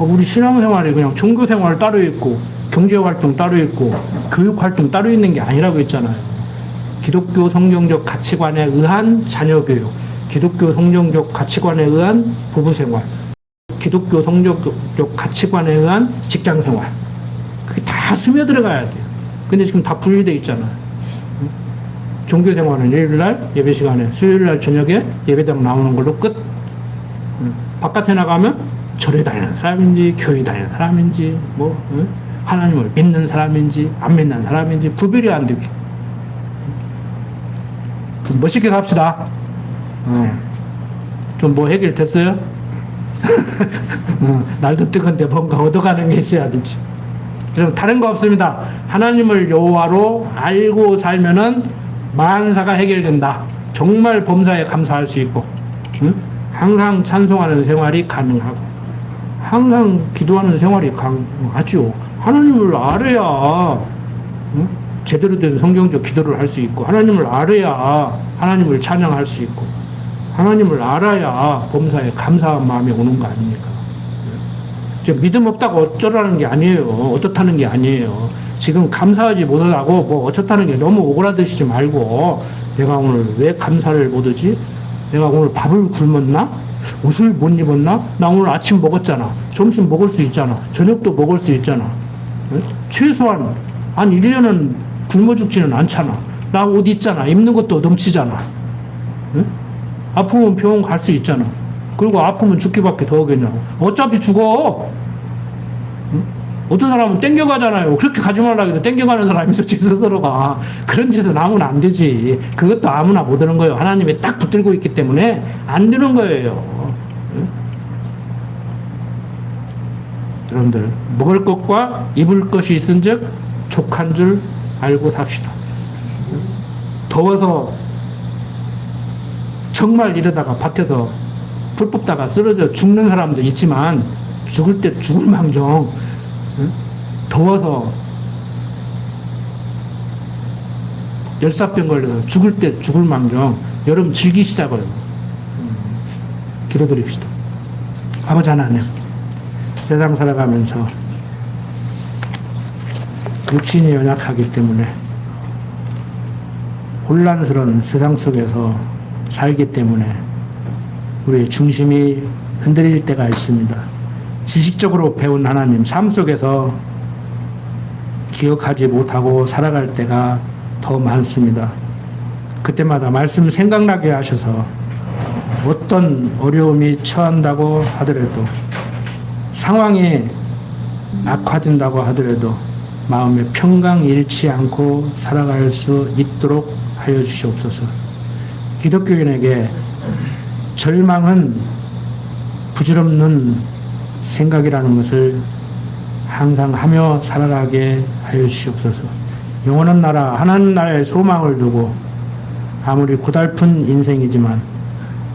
우리 신앙생활이 그냥 종교생활 따로 있고, 경제활동 따로 있고, 교육활동 따로 있는 게 아니라고 했잖아요. 기독교 성경적 가치관에 의한 자녀교육, 기독교 성경적 가치관에 의한 부부생활, 기독교 성경적 가치관에 의한 직장생활. 그게 다 스며들어가야 돼요. 근데 지금 다 분리되어 있잖아요. 종교생활은 일요일날 예배 시간에, 수요일날 저녁에 예배당 나오는 걸로 끝. 바깥에 나가면 절에 다니는 사람인지 교회 다니는 사람인지 뭐 하나님을 믿는 사람인지 안 믿는 사람인지 구별이 안 되게. 좀 멋있게 삽시다. 좀 뭐 해결됐어요? 날도 뜨거운데 뭔가 얻어가는 게 있어야 되지. 여러분, 다른 거 없습니다. 하나님을 여호와로 알고 살면은 만사가 해결된다. 정말 범사에 감사할 수 있고, 항상 찬송하는 생활이 가능하고, 항상 기도하는 생활이 가능하죠. 하나님을 알아야 제대로 된 성경적 기도를 할 수 있고, 하나님을 알아야 하나님을 찬양할 수 있고, 하나님을 알아야 범사에 감사한 마음이 오는 거 아닙니까? 믿음 없다고 어쩌라는 게 아니에요. 어떻다는 게 아니에요. 지금 감사하지 못하고 뭐 어쩌다는 게 너무 오그라드시지 말고, 내가 오늘 왜 감사를 못하지? 내가 오늘 밥을 굶었나? 옷을 못 입었나? 나 오늘 아침 먹었잖아. 점심 먹을 수 있잖아. 저녁도 먹을 수 있잖아. 최소한 한 1년은 굶어 죽지는 않잖아. 나 옷 있잖아. 입는 것도 넘치잖아. 아프면 병원 갈 수 있잖아. 그리고 아프면 죽기밖에 더 하겠냐고. 어차피 죽어. 응? 어떤 사람은 땡겨가잖아요. 그렇게 가지 말라고 해도 땡겨가는 사람이 있어, 지 스스로가. 그런 짓은 하면 안 되지. 그것도 아무나 못 하는 거예요. 하나님이 딱 붙들고 있기 때문에 안 되는 거예요. 응? 여러분들, 먹을 것과 입을 것이 있은 즉 족한 줄 알고 삽시다. 더워서 정말 이러다가 밭에서 불 뽑다가 쓰러져 죽는 사람도 있지만 죽을 때 죽을 망정, 더워서 열사병 걸려서 죽을 때 죽을 망정, 여러분 즐기시자고요. 기도드립시다. 아버지 하나님, 세상 살아가면서 육신이 연약하기 때문에 혼란스러운 세상 속에서 살기 때문에 우리의 중심이 흔들릴 때가 있습니다. 지식적으로 배운 하나님, 삶 속에서 기억하지 못하고 살아갈 때가 더 많습니다. 그때마다 말씀 생각나게 하셔서 어떤 어려움이 처한다고 하더라도, 상황이 악화된다고 하더라도 마음의 평강 잃지 않고 살아갈 수 있도록 하여 주시옵소서. 기독교인에게 절망은 부질없는 생각이라는 것을 항상 하며 살아가게 하여 주시옵소서. 영원한 나라, 하나님 나라의 소망을 두고 아무리 고달픈 인생이지만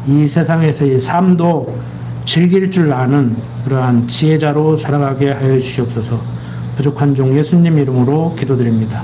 이 세상에서의 삶도 즐길 줄 아는 그러한 지혜자로 살아가게 하여 주시옵소서. 부족한 종 예수님 이름으로 기도드립니다.